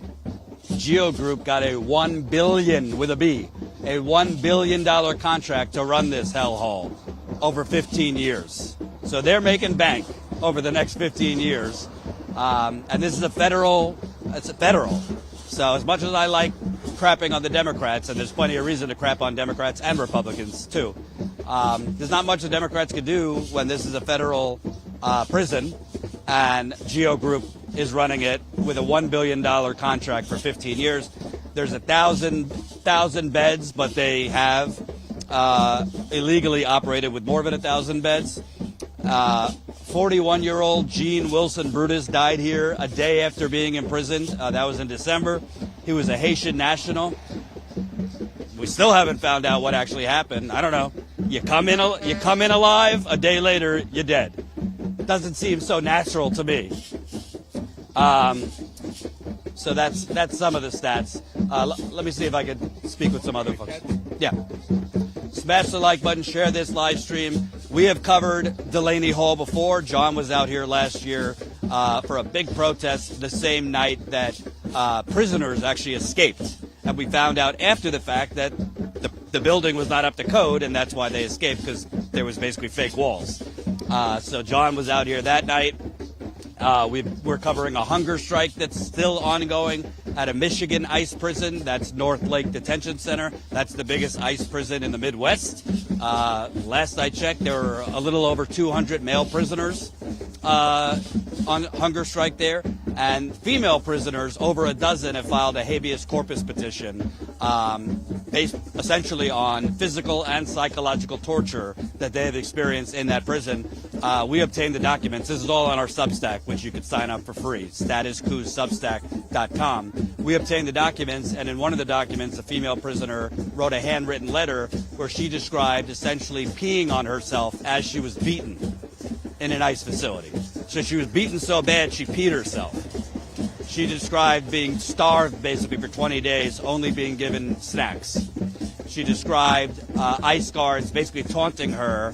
GEO Group got a $1 billion, with a B, a $1 billion contract to run this hellhole over 15 years. So they're making bank over the next 15 years. And this is it's federal. So as much as I like crapping on the Democrats, and there's plenty of reason to crap on Democrats and Republicans too, there's not much the Democrats could do when this is a federal prison, and GEO Group is running it with a $1 billion contract for 15 years. There's 1,000 beds, but they have illegally operated with more than 1,000 beds. 41-year-old Gene Wilson Brutus died here a day after being imprisoned. That was in December. He was a Haitian national. We still haven't found out what actually happened. I don't know. You come in alive, a day later you're dead. Doesn't seem so natural to me. So that's some of the stats. Let me see if I can speak with some other folks. Yeah. Smash the like button, share this live stream. We have covered Delaney Hall before. John was out here last year for a big protest the same night that prisoners actually escaped. And we found out after the fact that the building was not up to code, and that's why they escaped, because there was basically fake walls. So John was out here that night. We're covering a hunger strike that's still ongoing at a Michigan ICE prison. That's North Lake Detention Center. That's the biggest ICE prison in the Midwest. Last I checked, there were a little over 200 male prisoners on hunger strike there. And female prisoners, over a dozen, have filed a habeas corpus petition based essentially on physical and psychological torture that they have experienced in that prison. We obtained the documents. This is all on our Substack, which you could sign up for free, statuscousubstack.com. We obtained the documents, and in one of the documents, a female prisoner wrote a handwritten letter where she described essentially peeing on herself as she was beaten in an ICE facility. So she was beaten so bad she peed herself. She described being starved basically for 20 days, only being given snacks. She described ICE guards basically taunting her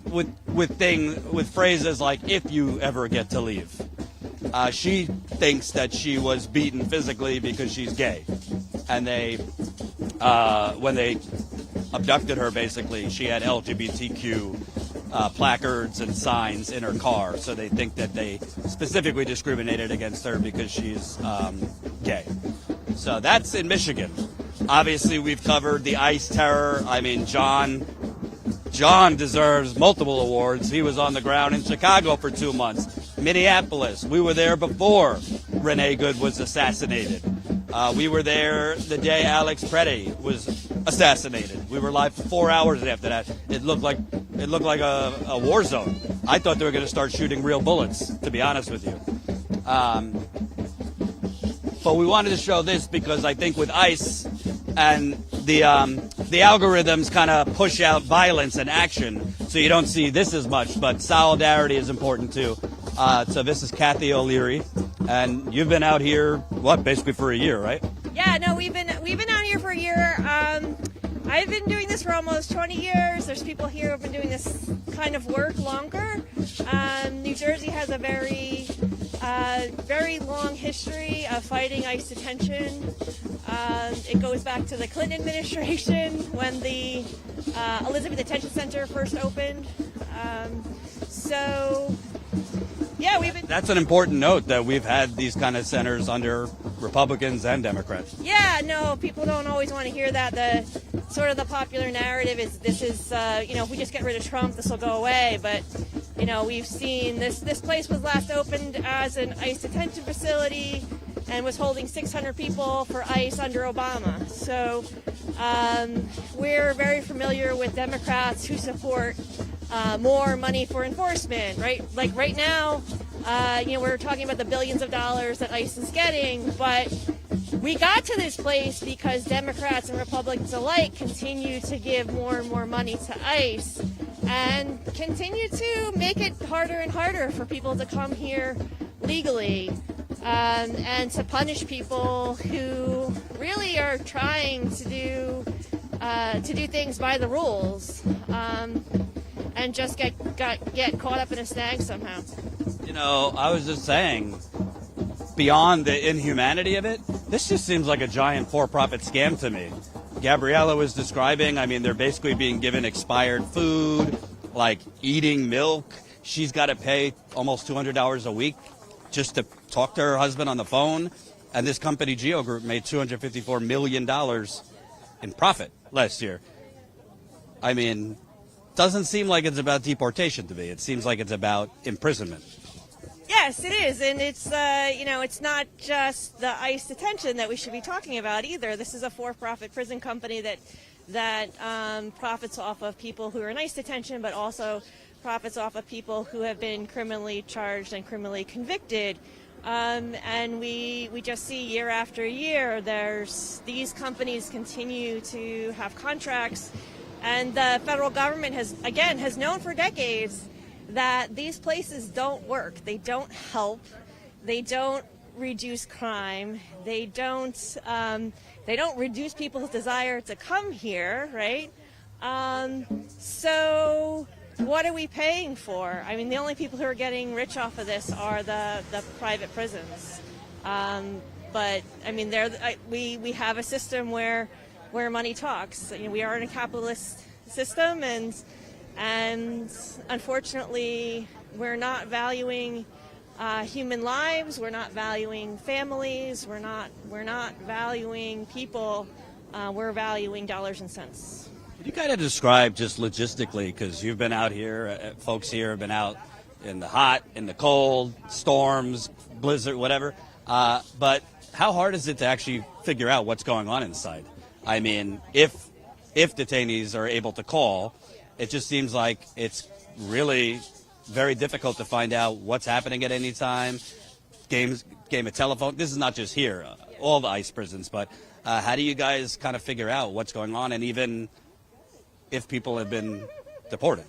with phrases like, "if you ever get to leave." She thinks that she was beaten physically because she's gay, and when they abducted her, basically she had LGBTQ placards and signs in her car, so they think that they specifically discriminated against her because she's gay. So that's in Michigan. Obviously, we've covered the ICE terror. I mean, John deserves multiple awards. He was on the ground in Chicago for 2 months. Minneapolis, we were there before Renee Good was assassinated. We were there the day Alex Preddy was assassinated. We were live for 4 hours after that. It looked like a war zone. I thought they were going to start shooting real bullets, to be honest with you. But we wanted to show this because I think with ICE and the algorithms kind of push out violence and action, so you don't see this as much. But solidarity is important too. So this is Kathy O'Leary, and you've been out here, basically for a year, right? Yeah, no, we've been out here for a year. I've been doing this for almost 20 years. There's people here who have been doing this kind of work longer. New Jersey has a very long history of fighting ICE detention. It goes back to the Clinton administration when the Elizabeth Detention Center first opened. That's an important note that we've had these kind of centers under Republicans and Democrats. Yeah, no, people don't always want to hear that. The popular narrative is this is, if we just get rid of Trump, this will go away. But, we've seen this place was last opened as an ICE detention facility and was holding 600 people for ICE under Obama. So we're very familiar with Democrats who support more money for enforcement, right? Like right now, we're talking about the billions of dollars that ICE is getting, but we got to this place because Democrats and Republicans alike continue to give more and more money to ICE and continue to make it harder and harder for people to come here legally and to punish people who really are trying to do things by the rules and just get caught up in a snag somehow. I was just saying, beyond the inhumanity of it, this just seems like a giant for-profit scam to me. Gabriella was describing, they're basically being given expired food, like eating milk. She's got to pay almost $200 a week just to talk to her husband on the phone. And this company, Geo Group, made $254 million in profit last year. Doesn't seem like it's about deportation to me. It seems like it's about imprisonment. Yes, it is, and it's it's not just the ICE detention that we should be talking about either. This is a for-profit prison company that profits off of people who are in ICE detention, but also profits off of people who have been criminally charged and criminally convicted. And we just see year after year, these companies continue to have contracts, and the federal government has known for decades that these places don't work. They don't help. They don't reduce crime. They don't reduce people's desire to come here, right? So what are we paying for? The only people who are getting rich off of this are the private prisons. But we have a system where money talks. We are in a capitalist system, and unfortunately, we're not valuing human lives. We're not valuing families. We're not valuing people. We're valuing dollars and cents. Can you kind of describe just logistically, because you've been out here, folks here have been out in the hot, in the cold, storms, blizzard, whatever. But how hard is it to actually figure out what's going on inside? If detainees are able to call, it just seems like it's really very difficult to find out what's happening at any time. Game of telephone. This is not just here, all the ICE prisons, but how do you guys kind of figure out what's going on, and even if people have been deported?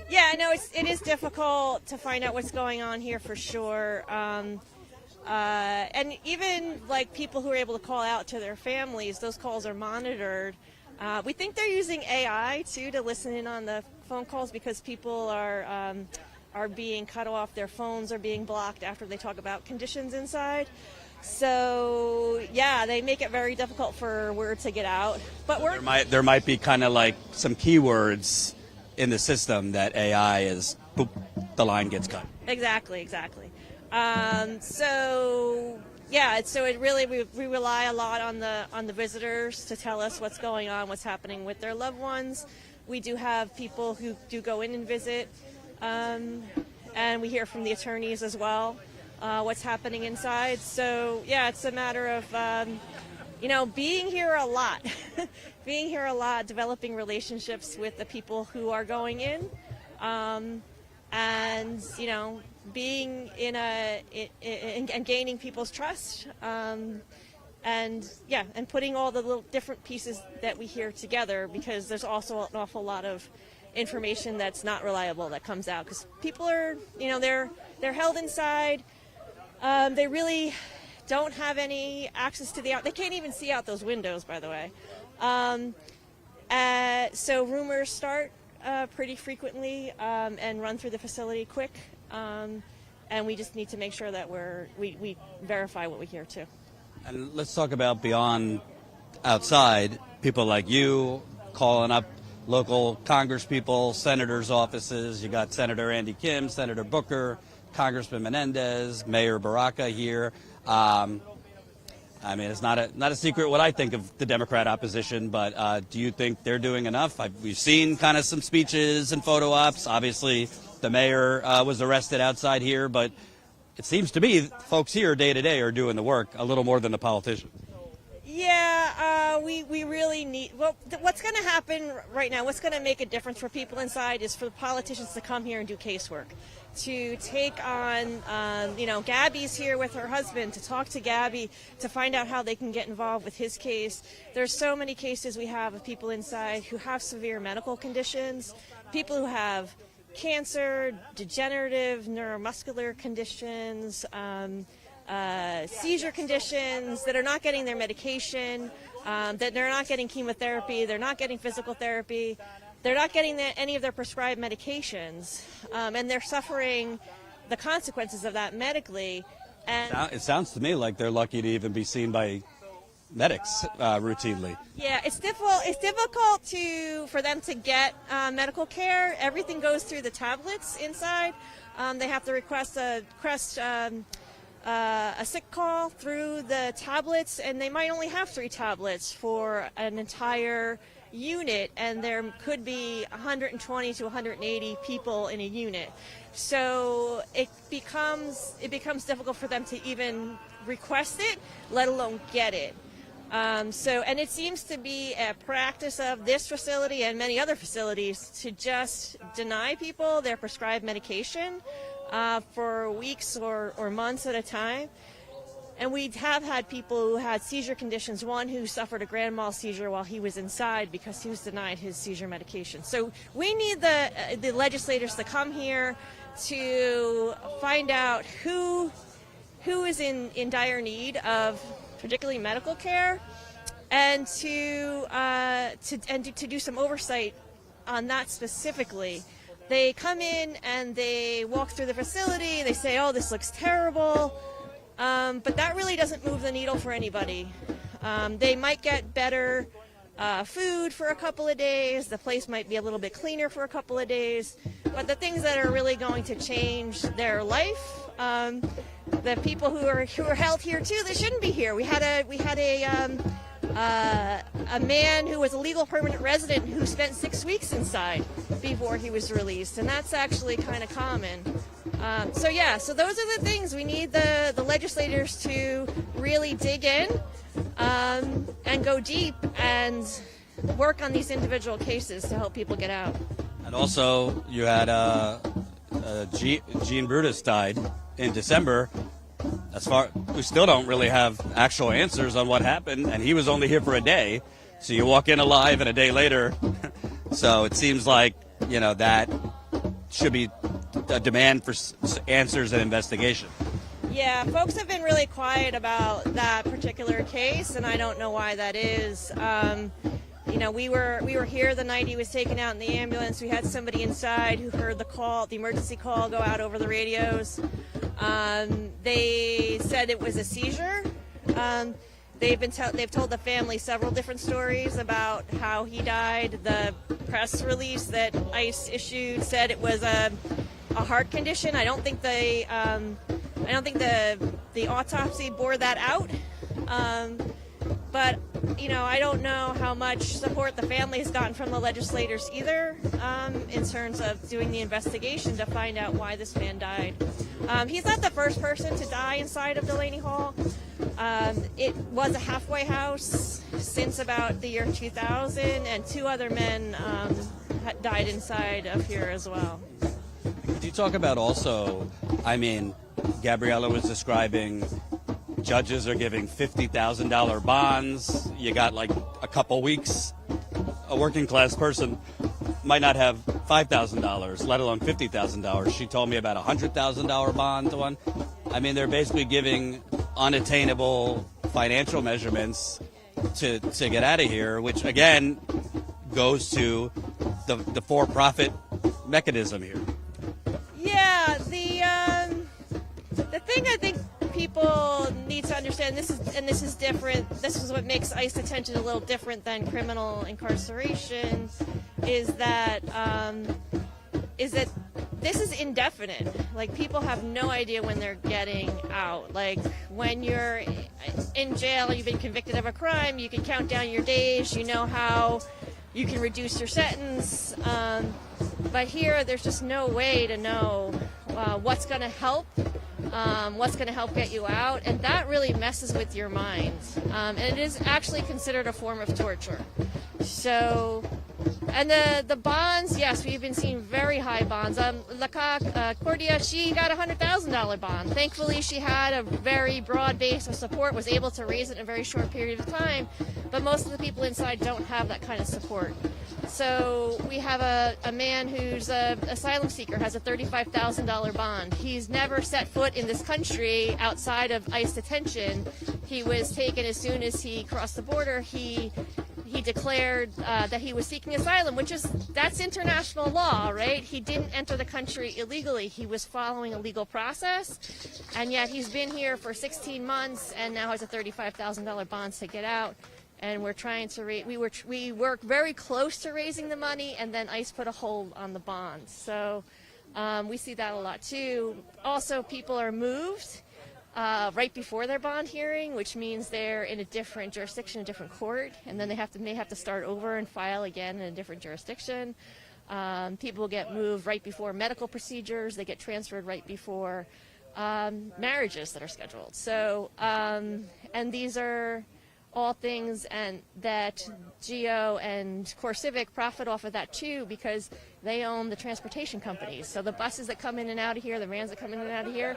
Yeah, no, it is difficult to find out what's going on here for sure. And even like people who are able to call out to their families, those calls are monitored. We think they're using AI too to listen in on the phone calls because people are being cut off. Their phones are being blocked after they talk about conditions inside. So yeah, they make it very difficult for word to get out. But there might be kind of like some keywords in the system that AI is, boop, the line gets cut. Exactly. So it really we rely a lot on the visitors to tell us what's going on, what's happening with their loved ones. We do have people who do go in and visit, and we hear from the attorneys as well what's happening inside. So yeah, it's a matter of being here a lot, developing relationships with the people who are going in. and being and gaining people's trust, and putting all the little different pieces that we hear together, because there's also an awful lot of information that's not reliable that comes out, because people are they're held inside. They really don't have any access to they can't even see out those windows, by the way. So rumors start pretty frequently and run through the facility quick, and we just need to make sure that we verify what we hear too. And let's talk about beyond outside, people like you calling up local Congress people, senators' offices. You got Senator Andy Kim, Senator Booker, Congressman Menendez, Mayor Baraka here. I mean, it's not a secret what I think of the Democrat opposition, but do you think they're doing enough? We've seen kind of some speeches and photo ops. Obviously, the mayor was arrested outside here, but it seems to me folks here day to day are doing the work a little more than the politicians. Yeah, we really need, what's going to happen right now, what's going to make a difference for people inside is for the politicians to come here and do casework, to take on, Gabby's here with her husband, to talk to Gabby, to find out how they can get involved with his case. There's so many cases we have of people inside who have severe medical conditions, people who have cancer, degenerative neuromuscular conditions, seizure conditions, that are not getting their medication, that they're not getting chemotherapy, they're not getting physical therapy, they're not getting any of their prescribed medications, and they're suffering the consequences of that medically. And it sounds to me like they're lucky to even be seen by medics routinely. Yeah, it's difficult for them to get medical care. Everything goes through the tablets inside. They have to request a sick call through the tablets, and they might only have 3 tablets for an entire unit, and there could be 120 to 180 people in a unit. So it becomes difficult for them to even request it, let alone get it. And it seems to be a practice of this facility and many other facilities to just deny people their prescribed medication for weeks or months at a time. And we have had people who had seizure conditions, one who suffered a grand mal seizure while he was inside because he was denied his seizure medication. So we need the legislators to come here to find out who is in dire need of particularly medical care, and to do some oversight on that specifically. They come in and they walk through the facility, they say, oh, this looks terrible, but that really doesn't move the needle for anybody. They might get better food for a couple of days, the place might be a little bit cleaner for a couple of days, but the things that are really going to change their life, the people who are held here too, they shouldn't be here. We had a man who was a legal permanent resident who spent 6 weeks inside before he was released, and that's actually kind of common. So those are the things we need the legislators to really dig in and go deep and work on these individual cases to help people get out. And also, you had Gene Brutus died in December. We still don't really have actual answers on what happened, and he was only here for a day. So you walk in alive, and a day later. So it seems like that should be a demand for answers and investigation. Yeah, folks have been really quiet about that particular case, and I don't know why that is. We were here the night he was taken out in the ambulance. We had somebody inside who heard the emergency call go out over the radios. They said it was a seizure. They've told the family several different stories about how he died. The press release that ICE issued said it was a heart condition. I don't think the autopsy bore that out. But I don't know how much support the family has gotten from the legislators either, in terms of doing the investigation to find out why this man died. He's not the first person to die inside of Delaney Hall. It was a halfway house since about the year 2000, and 2 other men died inside of here as well. Could you talk about also, I mean, Gabriella was describing judges are giving $50,000 bonds. You got like a couple weeks. A working class person might not have $5,000, let alone $50,000. She told me about a $100,000 bond to one. I mean, they're basically giving unattainable financial measurements to get out of here, which again goes to the for-profit mechanism here. Yeah, the thing I think people need to understand, this is different. This is what makes ICE detention a little different than criminal incarceration, is that this is indefinite. Like, people have no idea when they're getting out. Like, when you're in jail, you've been convicted of a crime, you can count down your days, you know how you can reduce your sentence. But here, there's just no way to know what's going to help, what's going to help get you out, and that really messes with your mind. And it is actually considered a form of torture. So, and the bonds, yes, we've been seeing very high bonds. Cordia, she got a $100,000 bond. Thankfully, she had a very broad base of support, was able to raise it in a very short period of time, but most of the people inside don't have that kind of support. So we have a man who's an asylum seeker, has a $35,000 bond. He's never set foot in this country outside of ICE detention. He was taken as soon as he crossed the border. He declared that he was seeking asylum, that's international law, right? He didn't enter the country illegally. He was following a legal process, and yet he's been here for 16 months and now has a $35,000 bond to get out. And we're trying to we work very close to raising the money, and then ICE put a hold on the bonds. So we see that a lot too. Also, people are moved right before their bond hearing, which means they're in a different jurisdiction, a different court, and then may have to start over and file again in a different jurisdiction. People get moved right before medical procedures. They get transferred right before marriages that are scheduled. So, and these are all things and that GEO and CoreCivic profit off of that too, because they own the transportation companies. So the buses that come in and out of here, the vans that come in and out of here,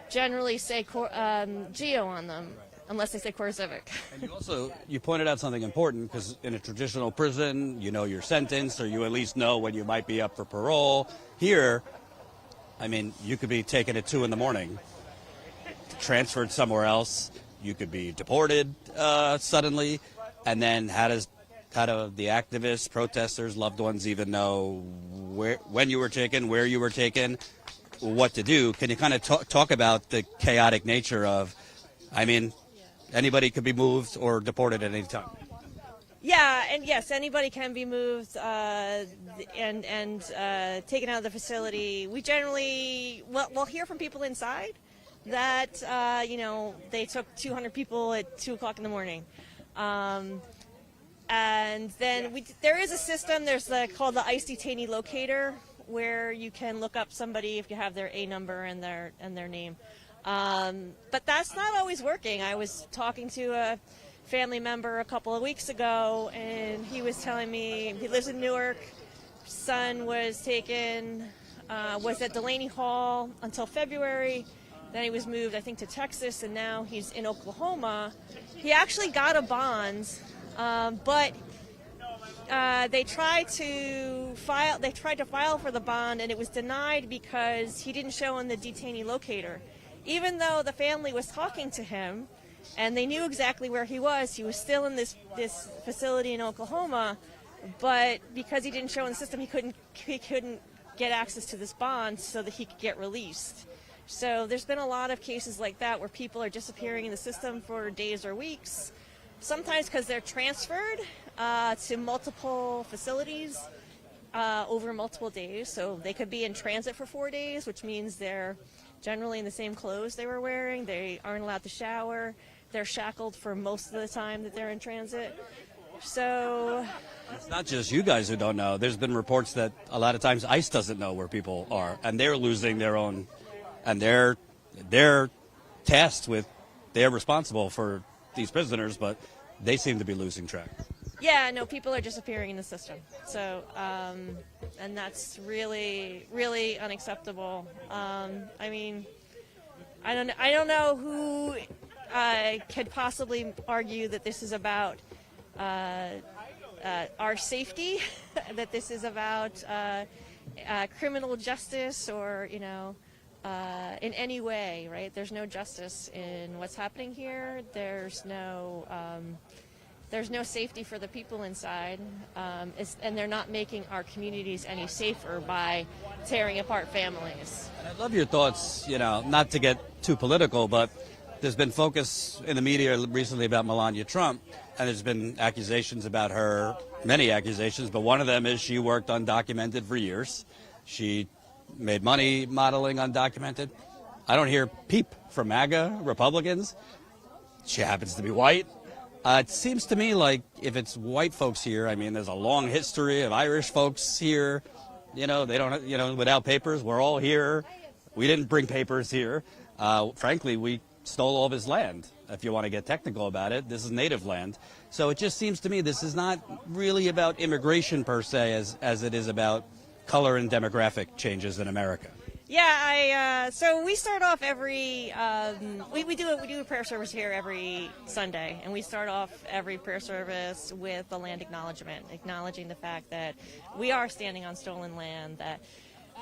generally say GEO on them, unless they say CoreCivic. And you pointed out something important, because in a traditional prison, you know you're sentenced, or you at least know when you might be up for parole. Here, I mean, you could be taken at 2 a.m, transferred somewhere else. You could be deported suddenly, and then how do the activists, protesters, loved ones even know when you were taken, where you were taken, what to do? Can you kind of talk about the chaotic nature of, I mean, anybody could be moved or deported at any time? Yeah, and yes, anybody can be moved and taken out of the facility. We generally, we'll hear from people inside that, they took 200 people at 2 o'clock in the morning. And then there is a system, there's called the ICE detainee locator, where you can look up somebody if you have their A number and their name. But that's not always working. I was talking to a family member a couple of weeks ago, and he was telling me he lives in Newark. Son was taken, was at Delaney Hall until February. Then he was moved, I think, to Texas, and now he's in Oklahoma. He actually got a bond, but they tried to file for the bond, and it was denied because he didn't show in the detainee locator. Even though the family was talking to him, and they knew exactly where he was still in this facility in Oklahoma, but because he didn't show in the system, he couldn't get access to this bond so that he could get released. So there's been a lot of cases like that where people are disappearing in the system for days or weeks, sometimes because they're transferred to multiple facilities over multiple days. So they could be in transit for 4 days, which means they're generally in the same clothes they were wearing. They aren't allowed to shower. They're shackled for most of the time that they're in transit. So it's not just you guys who don't know. There's been reports that a lot of times ICE doesn't know where people are, and they're losing their own. And they're tasked with, they're responsible for these prisoners, but they seem to be losing track. Yeah, no, people are disappearing in the system. So, and that's really, really unacceptable. I mean, I don't know who could possibly argue that this is about our safety, that this is about criminal justice, or in any way, right? There's no justice in what's happening here. There's no safety for the people inside, and they're not making our communities any safer by tearing apart families. And I'd love your thoughts, not to get too political, but there's been focus in the media recently about Melania Trump, and there's been accusations about her, many accusations, but one of them is she worked undocumented for years. She made money modeling undocumented. I don't hear peep from MAGA Republicans. She happens to be white. It seems to me like if it's white folks here, I mean, there's a long history of Irish folks here. They don't, without papers, we're all here. We didn't bring papers here. Frankly, we stole all of his land. If you want to get technical about it, this is native land. So it just seems to me this is not really about immigration per se as it is about color and demographic changes in America. Yeah, so we start off every we do a prayer service here every Sunday, and we start off every prayer service with a land acknowledgement, acknowledging the fact that we are standing on stolen land,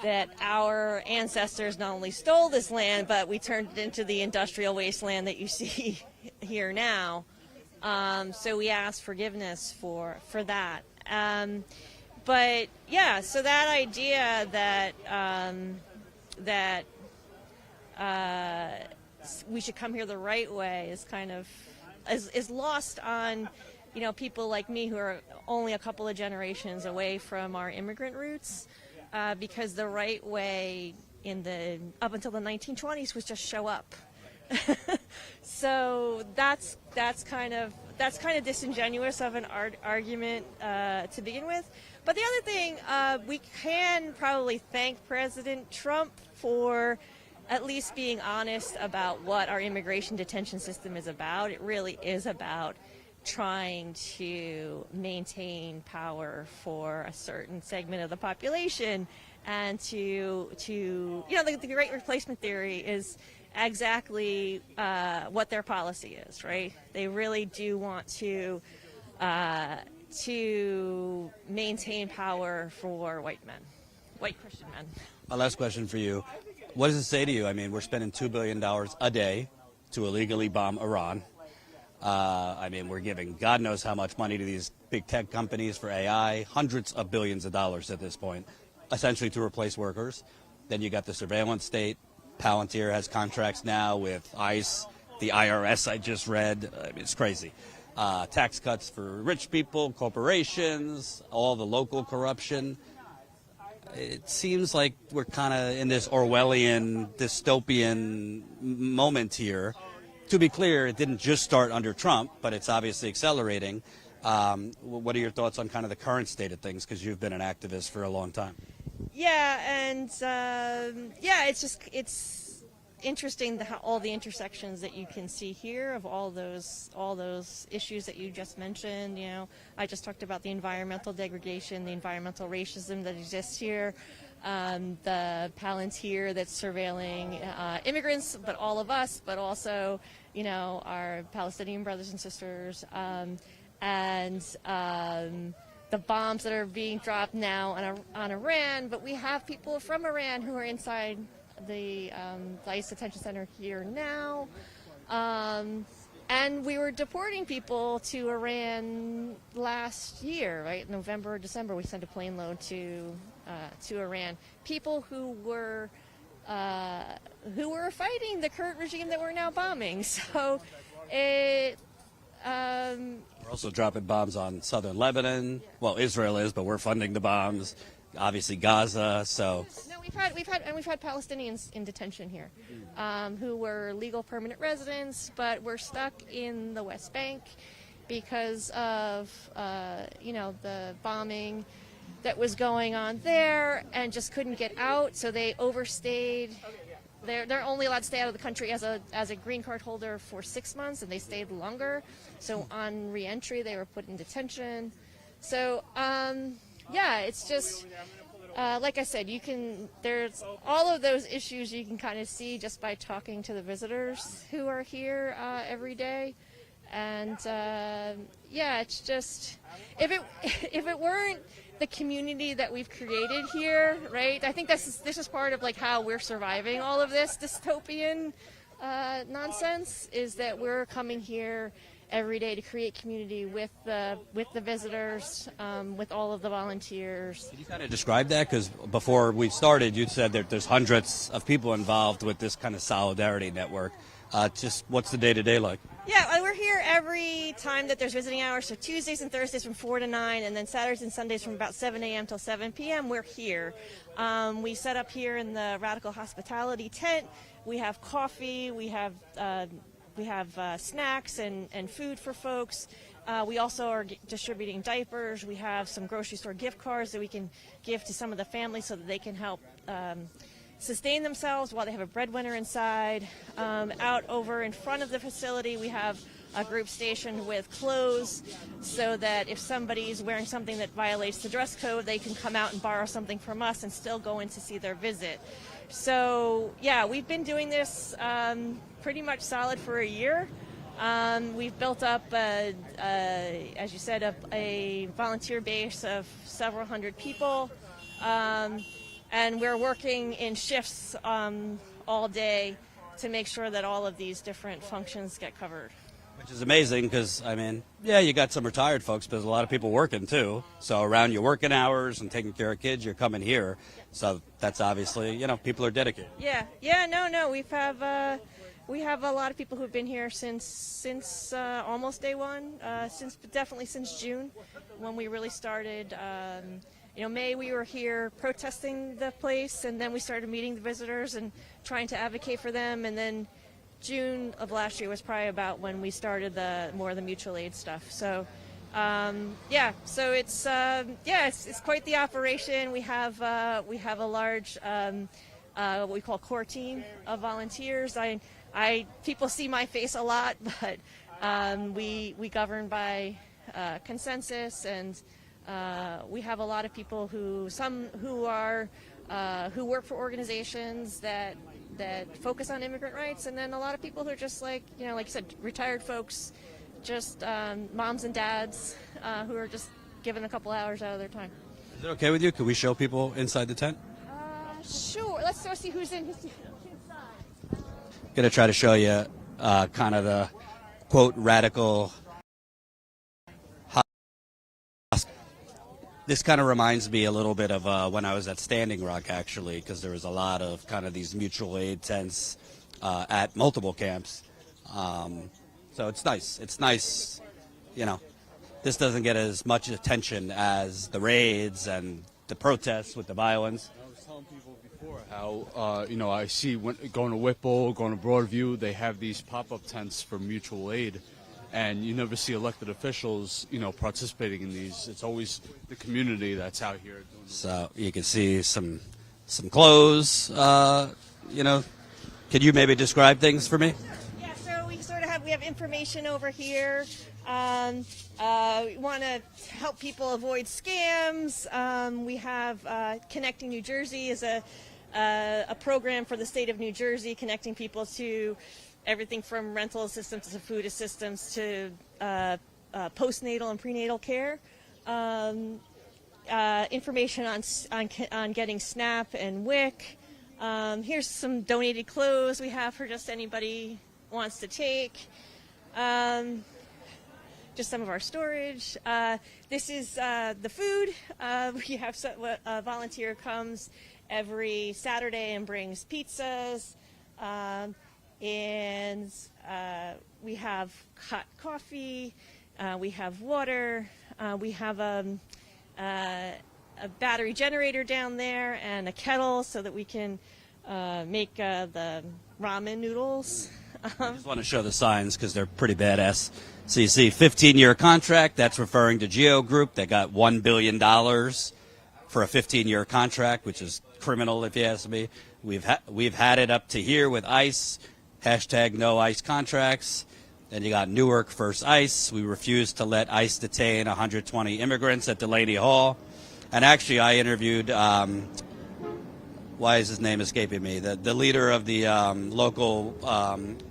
that our ancestors not only stole this land, but we turned it into the industrial wasteland that you see here now. So we ask forgiveness for that. But yeah, so that idea that we should come here the right way is kind of is lost on people like me who are only a couple of generations away from our immigrant roots, because the right way up until the 1920s was just show up. So that's kind of disingenuous of an argument to begin with. But the other thing, we can probably thank President Trump for at least being honest about what our immigration detention system is about. It really is about trying to maintain power for a certain segment of the population, and the Great Replacement Theory is exactly what their policy is, right? They really do want to maintain power for white Christian men. My last question for you. What does it say to you? I mean, we're spending $2 billion a day to illegally bomb Iran. We're giving God knows how much money to these big tech companies for AI, hundreds of billions of dollars at this point, essentially to replace workers. Then you got the surveillance state. Palantir has contracts now with ICE, the IRS I just read. It's crazy. Tax cuts for rich people, corporations, all the local corruption. It seems like we're kind of in this Orwellian, dystopian moment here. To be clear, it didn't just start under Trump, but it's obviously accelerating. What are your thoughts on kind of the current state of things? Because you've been an activist for a long time. Yeah, and it's interesting all the intersections that you can see here of all those issues that you just mentioned. I just talked about the environmental degradation, the environmental racism that exists here, the Palantir that's surveilling immigrants, but all of us, but also our Palestinian brothers and sisters, and the bombs that are being dropped now on Iran. But we have people from Iran who are inside the ICE detention center here now, and we were deporting people to Iran last year, right? November or December, we sent a plane load to Iran. People who were fighting the current regime that we're now bombing. So we're also dropping bombs on southern Lebanon. Well, Israel is, but we're funding the bombs. Obviously Gaza. So no, we've had Palestinians in detention here, who were legal permanent residents, but were stuck in the West Bank because of the bombing that was going on there, and just couldn't get out. So they overstayed they're only allowed to stay out of the country as a green card holder for 6 months, and they stayed longer. So on reentry, they were put in detention. So it's just like I said, there's all of those issues you can kind of see just by talking to the visitors who are here every day. And it's just if it weren't the community that we've created here, right? I think this is part of like how we're surviving all of this dystopian nonsense, is that we're coming here every day to create community with the visitors, with all of the volunteers. Can you kind of describe that? Because before we started, you said that there's hundreds of people involved with this kind of solidarity network. Just what's the day-to-day like? Yeah, we're here every time that there's visiting hours, so Tuesdays and Thursdays from 4 to 9, and then Saturdays and Sundays from about 7 a.m. till 7 p.m. We're here. We set up here in the Radical Hospitality tent. We have coffee. We have snacks and food for folks. We also are distributing diapers. We have some grocery store gift cards that we can give to some of the families so that they can help sustain themselves while they have a breadwinner inside. Out over in front of the facility, we have a group stationed with clothes so that if somebody's wearing something that violates the dress code, they can come out and borrow something from us and still go in to see their visit. So, yeah, we've been doing this pretty much solid for a year. We've built up, as you said, a volunteer base of several hundred people. And we're working in shifts all day to make sure that all of these different functions get covered. Which is amazing because, you got some retired folks, but there's a lot of people working too. So around your working hours and taking care of kids, you're coming here. So that's obviously, people are dedicated. No. We have a lot of people who've been here since almost day one, definitely since June when we really started. May we were here protesting the place, and then we started meeting the visitors and trying to advocate for them, and then June of last year was probably about when we started more of the mutual aid stuff. So, it's quite the operation. We have a large what we call core team of volunteers. People see my face a lot, but we govern by consensus, and we have a lot of people who work for organizations that focus on immigrant rights, and then a lot of people who are just like you said, retired folks, just moms and dads who are just giving a couple hours out of their time. Is it okay with you? Could we show people inside the tent? Sure. Let's go see who's inside. Going to try to show you kind of the quote radical. This kind of reminds me a little bit of when I was at Standing Rock, actually, because there was a lot of kind of these mutual aid tents at multiple camps. So it's nice. It's nice, This doesn't get as much attention as the raids and the protests with the violence. I was telling people before how, I see going to Whipple, going to Broadview, they have these pop-up tents for mutual aid. And you never see elected officials, participating in these. It's always the community that's out here doing this. So you can see some clothes, Could you maybe describe things for me? Yeah, so we have information over here. We want to help people avoid scams. We have Connecting New Jersey is a program for the state of New Jersey, connecting people to everything from rental assistance to food assistance to postnatal and prenatal care. Information on getting SNAP and WIC. Here's some donated clothes we have for just anybody wants to take. Just some of our storage. This is the food. We have a volunteer comes every Saturday and brings pizzas. And we have hot coffee, we have water, we have a battery generator down there and a kettle so that we can make the ramen noodles. I just want to show the signs because they're pretty badass. So you see 15-year contract, that's referring to Geo Group. They got $1 billion for a 15-year contract, which is criminal if you ask me. We've had it up to here with ICE, hashtag no ICE contracts. Then you got Newark first ICE. We refused to let ICE detain 120 immigrants at Delaney Hall. And actually I interviewed, why is his name escaping me, the leader of the local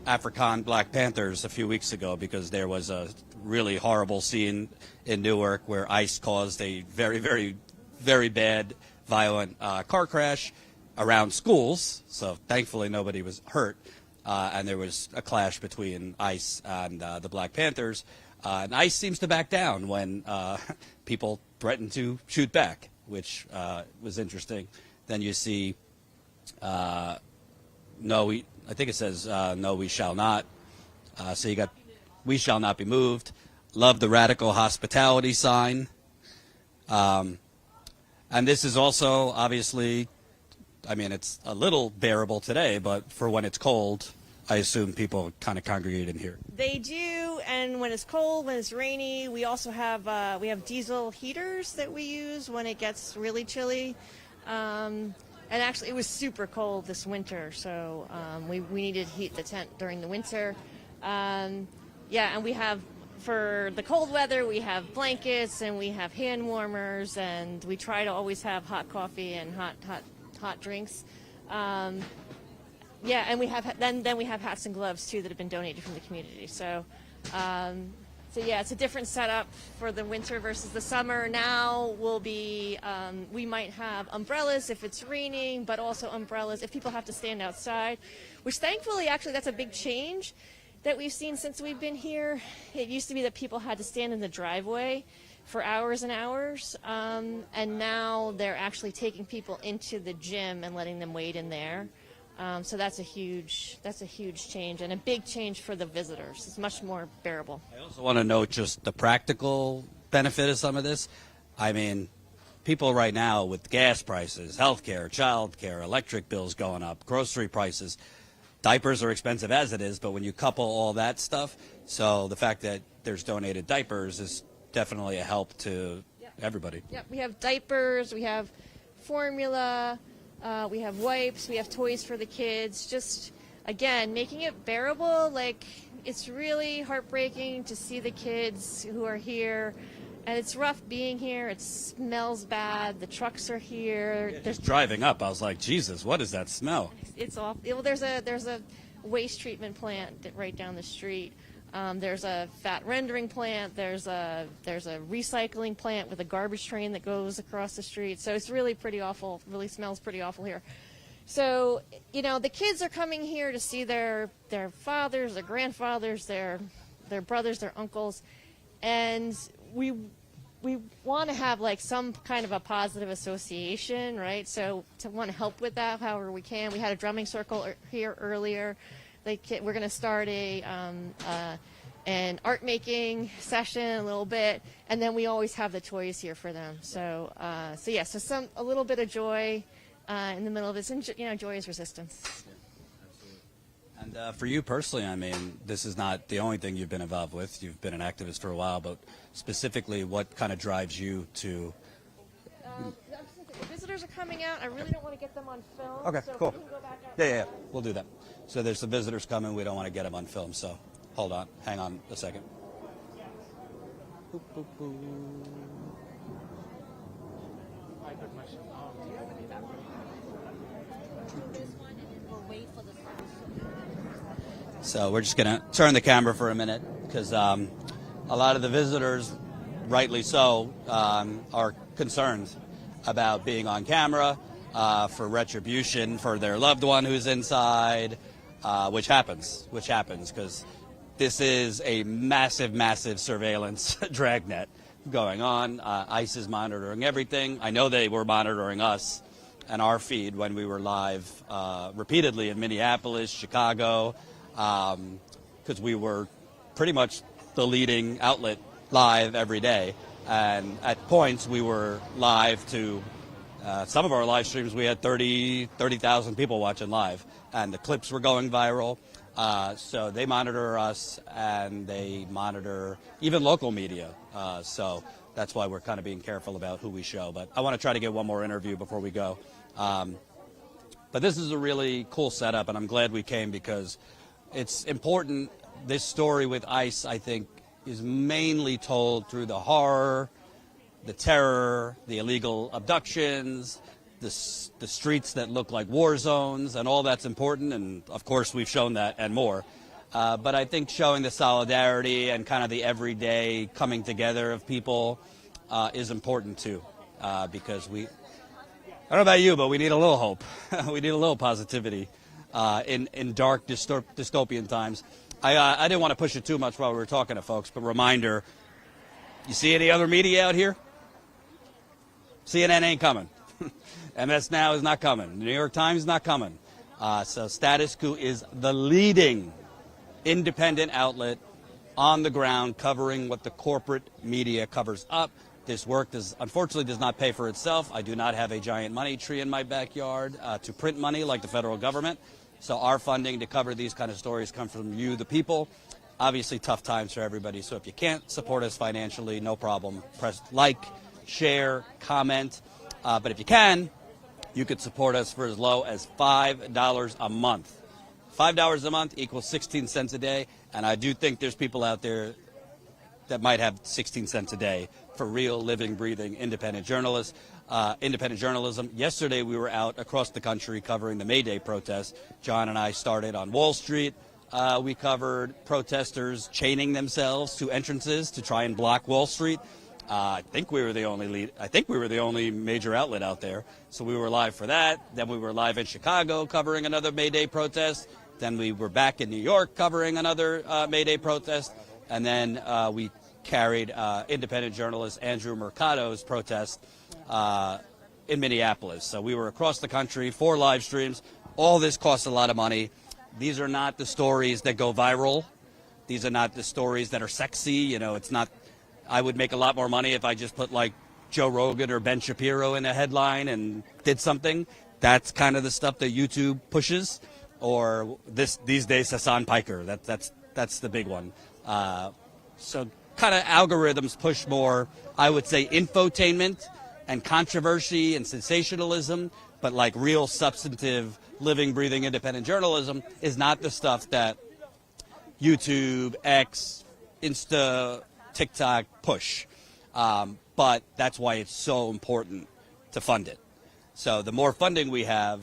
African Black Panthers a few weeks ago, because there was a really horrible scene in Newark where ICE caused a very, very, very bad, violent car crash around schools. So thankfully nobody was hurt. And there was a clash between ICE and the Black Panthers. And ICE seems to back down when people threaten to shoot back, which was interesting. Then you see, I think it says, no, we shall not. So you got, we shall not be moved. Love the radical hospitality sign. And this is also, obviously, I mean, it's a little bearable today, but for when it's cold, I assume people kind of congregate in here. They do, and when it's cold, when it's rainy, we also have diesel heaters that we use when it gets really chilly. And actually, it was super cold this winter, so we needed to heat the tent during the winter. And we have, for the cold weather, we have blankets and we have hand warmers, and we try to always have hot coffee and hot drinks. And we have then we have hats and gloves too that have been donated from the community. So it's a different setup for the winter versus the summer. Now will be we might have umbrellas if it's raining, but also umbrellas if people have to stand outside, which thankfully actually that's a big change that we've seen since we've been here. It used to be that people had to stand in the driveway for hours and hours, and now they're actually taking people into the gym and letting them wait in there. So that's a huge change, and a big change for the visitors. It's much more bearable. I also want to note just the practical benefit of some of this. I mean, people right now with gas prices, healthcare, childcare, electric bills going up, grocery prices, diapers are expensive as it is, but when you couple all that stuff, so the fact that there's donated diapers is definitely a help to everybody. Yep, we have diapers, we have formula, we have wipes, we have toys for the kids. Just, again, making it bearable. Like, it's really heartbreaking to see the kids who are here, and it's rough being here. It smells bad. The trucks are here. Just driving up, I was like, Jesus, what is that smell? It's awful. Well, there's a waste treatment plant right down the street. There's a fat rendering plant. There's a recycling plant with a garbage train that goes across the street. So it's really pretty awful. Really smells pretty awful here. So, the kids are coming here to see their fathers, their grandfathers, their brothers, their uncles, and we want to have like some kind of a positive association, right? So to want to help with that however we can. We had a drumming circle here earlier. We're going to start an art making session a little bit, and then we always have the toys here for them. So so a little bit of joy in the middle of this, and joy is resistance. And for you personally, I mean, this is not the only thing you've been involved with. You've been an activist for a while, but specifically, what kind of drives you to? The visitors are coming out. I really don't want to get them on film. Okay, so cool. We can go back out. Yeah, we'll do that. So there's some visitors coming. We don't want to get them on film, so hold on. Hang on a second. Boop, boop, boop. So we're just going to turn the camera for a minute because a lot of the visitors, rightly so, are concerned about being on camera for retribution for their loved one who's inside, which happens because this is a massive, massive surveillance dragnet going on. ICE is monitoring everything. I know they were monitoring us and our feed when we were live repeatedly in Minneapolis, Chicago, because we were pretty much the leading outlet live every day. And at points we were live to some of our live streams. We had 30,000 people watching live, and the clips were going viral. So they monitor us, and they monitor even local media. So that's why we're kind of being careful about who we show. But I want to try to get one more interview before we go. But this is a really cool setup, and I'm glad we came because it's important. This story with ICE, I think, is mainly told through the horror, the terror, the illegal abductions, the streets that look like war zones, and all that's important. And, of course, we've shown that and more. But I think showing the solidarity and kind of the everyday coming together of people is important, too, because I don't know about you, but we need a little hope. We need a little positivity in dark dystopian times. I didn't want to push it too much while we were talking to folks, but reminder, you see any other media out here? CNN ain't coming. MS Now is not coming. The New York Times is not coming. So Status Coup is the leading independent outlet on the ground covering what the corporate media covers up. This work unfortunately does not pay for itself. I do not have a giant money tree in my backyard to print money like the federal government. So our funding to cover these kind of stories comes from you, the people. Obviously tough times for everybody. So if you can't support us financially, no problem. Press like, share, comment. But if you can, you could support us for as low as $5 a month. $5 a month equals 16 cents a day. And I do think there's people out there that might have 16 cents a day for real, living, breathing, independent journalists, independent journalism. Yesterday, we were out across the country covering the May Day protests. John and I started on Wall Street. We covered protesters chaining themselves to entrances to try and block Wall Street. I think we were the only major outlet out there. So we were live for that. Then we were live in Chicago covering another May Day protest. Then we were back in New York covering another May Day protest. And then we carried independent journalist Andrew Mercado's protest in Minneapolis. So we were across the country, 4 live streams. All this costs a lot of money. These are not the stories that go viral. These are not the stories that are sexy. You know, it's not, I would make a lot more money if I just put like Joe Rogan or Ben Shapiro in a headline and did something. That's kind of the stuff that YouTube pushes. Or these days, Hassan Piker. That's the big one. So kind of algorithms push more, I would say, infotainment and controversy and sensationalism, but like real substantive, living, breathing, independent journalism is not the stuff that YouTube, X, Insta, TikTok push. But that's why it's so important to fund it. So the more funding we have,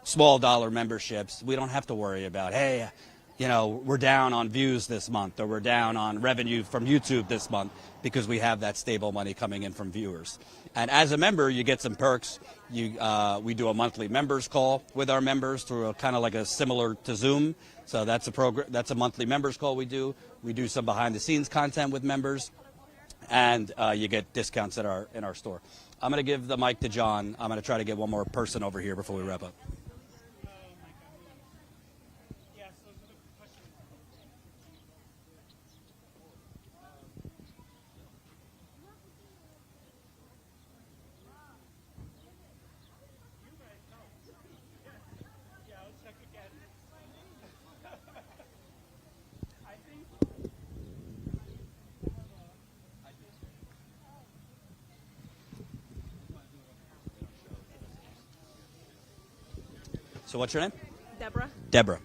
small dollar memberships, we don't have to worry about, hey, you know, we're down on views this month or we're down on revenue from YouTube this month because we have that stable money coming in from viewers. And as a member, you get some perks. We do a monthly members call with our members through kind of like a similar to Zoom. So that's a monthly members call we do. We do some behind the scenes content with members, and you get discounts in our store. I'm going to give the mic to John. I'm going to try to get one more person over here before we wrap up. So what's your name? Deborah. Deborah.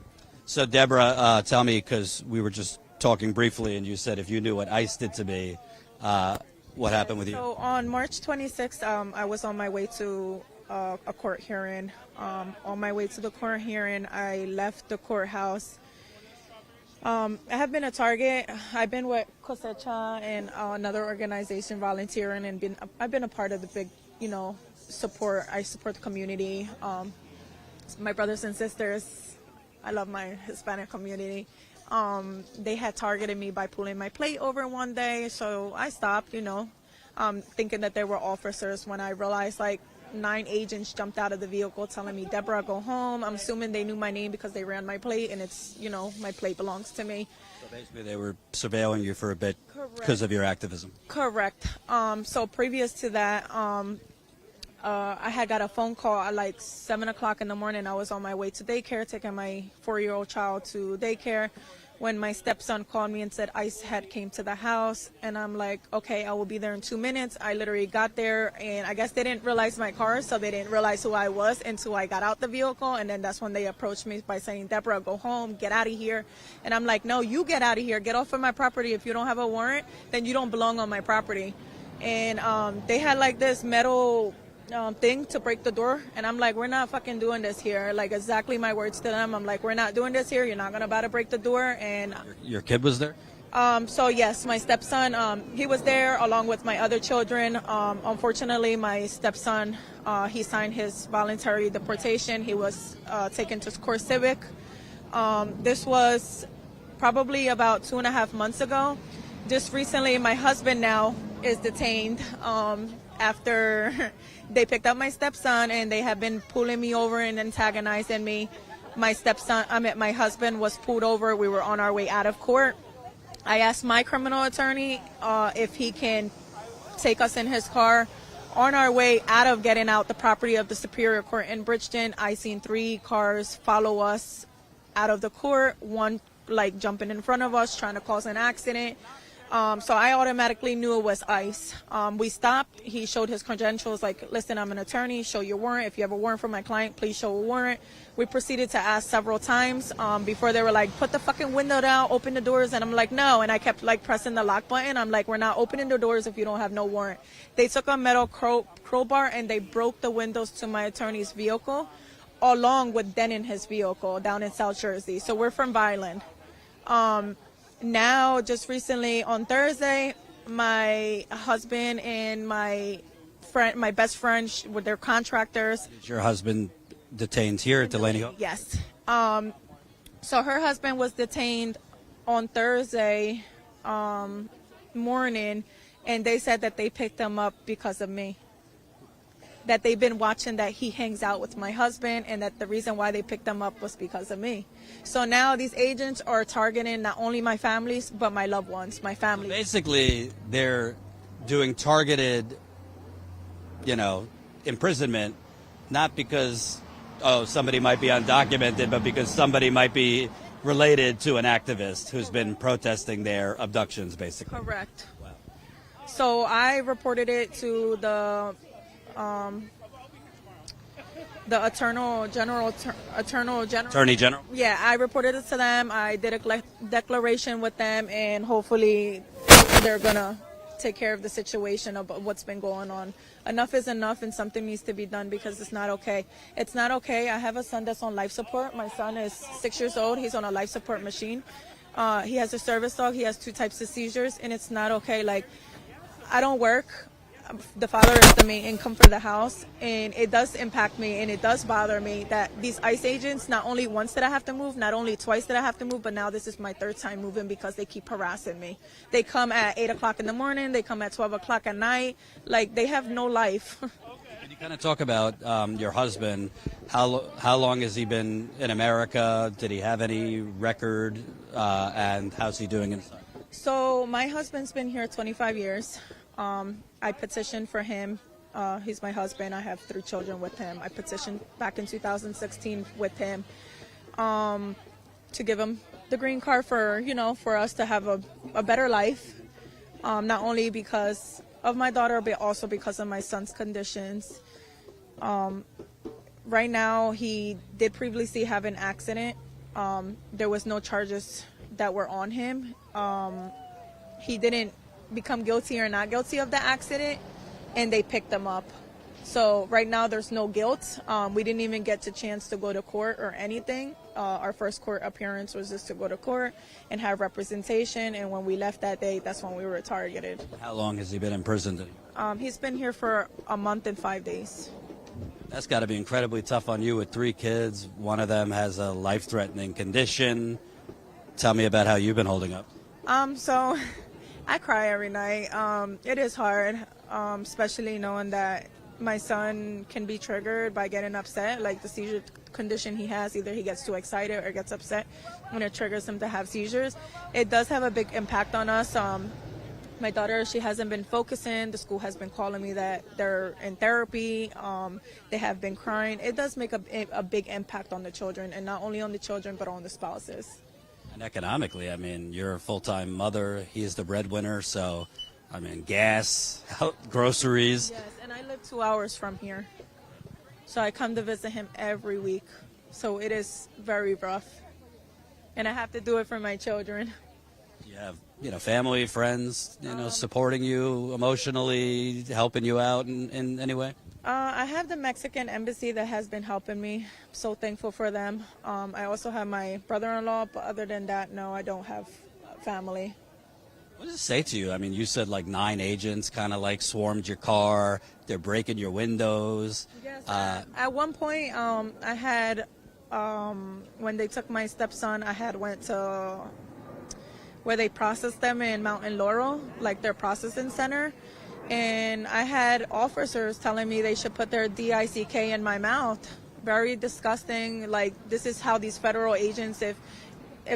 So Deborah, tell me, because we were just talking briefly and you said if you knew what ICE did to me, what happened with you? So on March 26th, I was on my way to a court hearing. On my way to the court hearing, I left the courthouse. I have been a target. I've been with Cosecha and another organization volunteering, and I've been a part of the big, support. I support the community. My brothers and sisters, I love my Hispanic community. They had targeted me by pulling my plate over one day, so I stopped, thinking that they were officers, when I realized 9 agents jumped out of the vehicle telling me, Deborah, go home. I'm assuming they knew my name because they ran my plate, and it's, my plate belongs to me. So basically they were surveilling you for a bit because of your activism. Correct. So previous to that, I had got a phone call at 7 o'clock in the morning. I was on my way to daycare, taking my 4-year-old child to daycare. when my stepson called me and said ICE had came to the house, and I'm like, okay, I will be there in 2 minutes. I literally got there, and I guess they didn't realize my car, so they didn't realize who I was until I got out the vehicle, and then that's when they approached me by saying, Deborah, go home, get out of here. And I'm like, no, you get out of here, get off of my property. If you don't have a warrant, then you don't belong on my property. And they had like this metal thing to break the door, and I'm like, we're not fucking doing this here. Like, exactly my words to them. I'm like, we're not doing this here. You're not gonna about to break the door. And Your kid was there? so yes, my stepson, he was there along with my other children. Unfortunately, my stepson, he signed his voluntary deportation. He was taken to court civic. This was probably about 2.5 months ago. Just recently, my husband now is detained after they picked up my stepson, and they have been pulling me over and antagonizing me. My husband was pulled over. We were on our way out of court. I asked my criminal attorney if he can take us in his car. On our way out of getting out the property of the Superior Court in Bridgeton, I seen 3 cars follow us out of the court, one like jumping in front of us, trying to cause an accident. So I automatically knew it was ICE. We stopped. He showed his credentials, like, listen, I'm an attorney, show your warrant. If you have a warrant for my client, please show a warrant. We proceeded to ask several times before they were like, put the fucking window down, open the doors. And I'm like, no. And I kept like pressing the lock button. I'm like, we're not opening the doors if you don't have no warrant. They took a metal crowbar and they broke the windows to my attorney's vehicle, along with Den in his vehicle down in South Jersey. So we're from Vineland. Now, just recently on Thursday, my husband and my best friend, with their contractors. Is your husband detained here at Delaney Hall? Yes. So her husband was detained on Thursday morning, and they said that they picked him up because of me. That they've been watching that he hangs out with my husband, and that the reason why they picked him up was because of me. So now these agents are targeting not only my families, but my loved ones, my family. Basically, they're doing targeted, imprisonment, not because, somebody might be undocumented, but because somebody might be related to an activist who's been protesting their abductions, basically. Correct. Wow. So I reported it to the Attorney General. Yeah, I reported it to them. I did a declaration with them, and hopefully they're gonna take care of the situation of what's been going on. Enough is enough, and something needs to be done, because it's not okay. It's not okay. I have a son that's on life support. My son is 6 years old. He's on a life support machine. He has a service dog. He has 2 types of seizures, and it's not okay. Like, I don't work. The father is the main income for the house, and it does impact me, and it does bother me that these ICE agents, not only once did I have to move, not only twice did I have to move, but now this is my 3rd time moving, because they keep harassing me. They come at 8 o'clock in the morning, they come at 12 o'clock at night, like, they have no life. Can you kind of talk about your husband? How long has he been in America? Did he have any record, and how's he doing inside? So my husband's been here 25 years. I petitioned for him. He's my husband. I have 3 children with him. I petitioned back in 2016 with him to give him the green card for us to have a better life, not only because of my daughter, but also because of my son's conditions. Right now, he did previously have an accident. There was no charges that were on him. He didn't become guilty or not guilty of the accident, and they picked him up. So right now there's no guilt. We didn't even get a chance to go to court or anything. Our first court appearance was just to go to court and have representation, and when we left that day, that's when we were targeted. How long has he been imprisoned? He's been here for a month and 5 days. That's got to be incredibly tough on you with 3 kids. One of them has a life-threatening condition. Tell me about how you've been holding up. So I cry every night. It is hard, especially knowing that my son can be triggered by getting upset. Like the seizure condition he has, either he gets too excited or gets upset when it triggers him to have seizures. It does have a big impact on us. My daughter, she hasn't been focusing. The school has been calling me that they're in therapy. They have been crying. It does make a big impact on the children, and not only on the children, but on the spouses. And economically, I mean, you're a full-time mother. He is the breadwinner, so, I mean, gas, groceries. Yes, and I live 2 hours from here. So I come to visit him every week. So it is very rough. And I have to do it for my children. You have, family, friends, supporting you emotionally, helping you out in any way? I have the Mexican embassy that has been helping me. I'm so thankful for them. I also have my brother-in-law, but other than that, no, I don't have family. What does it say to you? I mean, you said like 9 agents kind of like swarmed your car. They're breaking your windows. Yes. At one point, I had, when they took my stepson, I had went to where they processed them in Mountain Laurel, like their processing center. And I had officers telling me they should put their DICK in my mouth. Very disgusting. Like, this is how these federal agents, if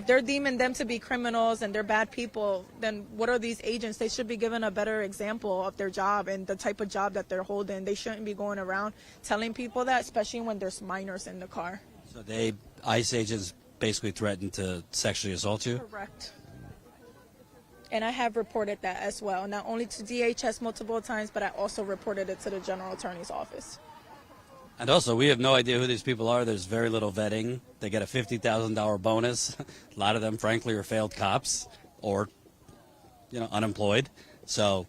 they're deeming them to be criminals and they're bad people, then what are these agents? They should be given a better example of their job and the type of job that they're holding. They shouldn't be going around telling people that, especially when there's minors in the car. So ICE agents basically threatened to sexually assault you? Correct. And I have reported that as well, not only to DHS multiple times, but I also reported it to the General Attorney's Office. And also, we have no idea who these people are. There's very little vetting. They get a $50,000 bonus. A lot of them, frankly, are failed cops or, unemployed. So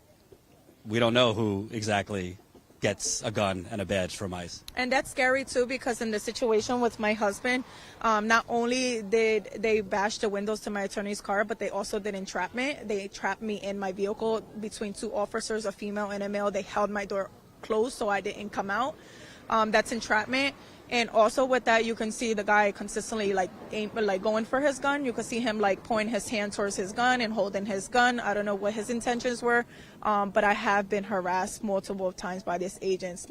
we don't know who exactly gets a gun and a badge from ICE. And that's scary, too, because in the situation with my husband, not only did they bash the windows to my attorney's car, but they also did entrapment. They trapped me in my vehicle between 2 officers, a female and a male. They held my door closed so I didn't come out. That's entrapment. And also with that, you can see the guy consistently going for his gun. You can see him pointing his hand towards his gun and holding his gun. I don't know what his intentions were, but I have been harassed multiple times by these agents,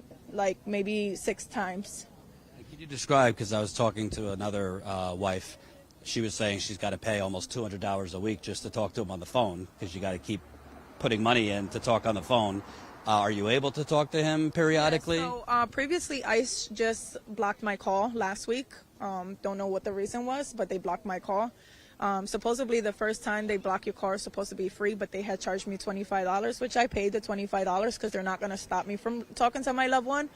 maybe 6 times. Can you describe, because I was talking to another wife, she was saying she's got to pay almost $200 a week just to talk to him on the phone because you got to keep putting money in to talk on the phone. Are you able to talk to him periodically? Yeah, so previously, ICE just blocked my call last week. Don't know what the reason was, but they blocked my call. Supposedly, the first time they block your car is supposed to be free, but they had charged me $25, which I paid the $25 because they're not going to stop me from talking to my loved one.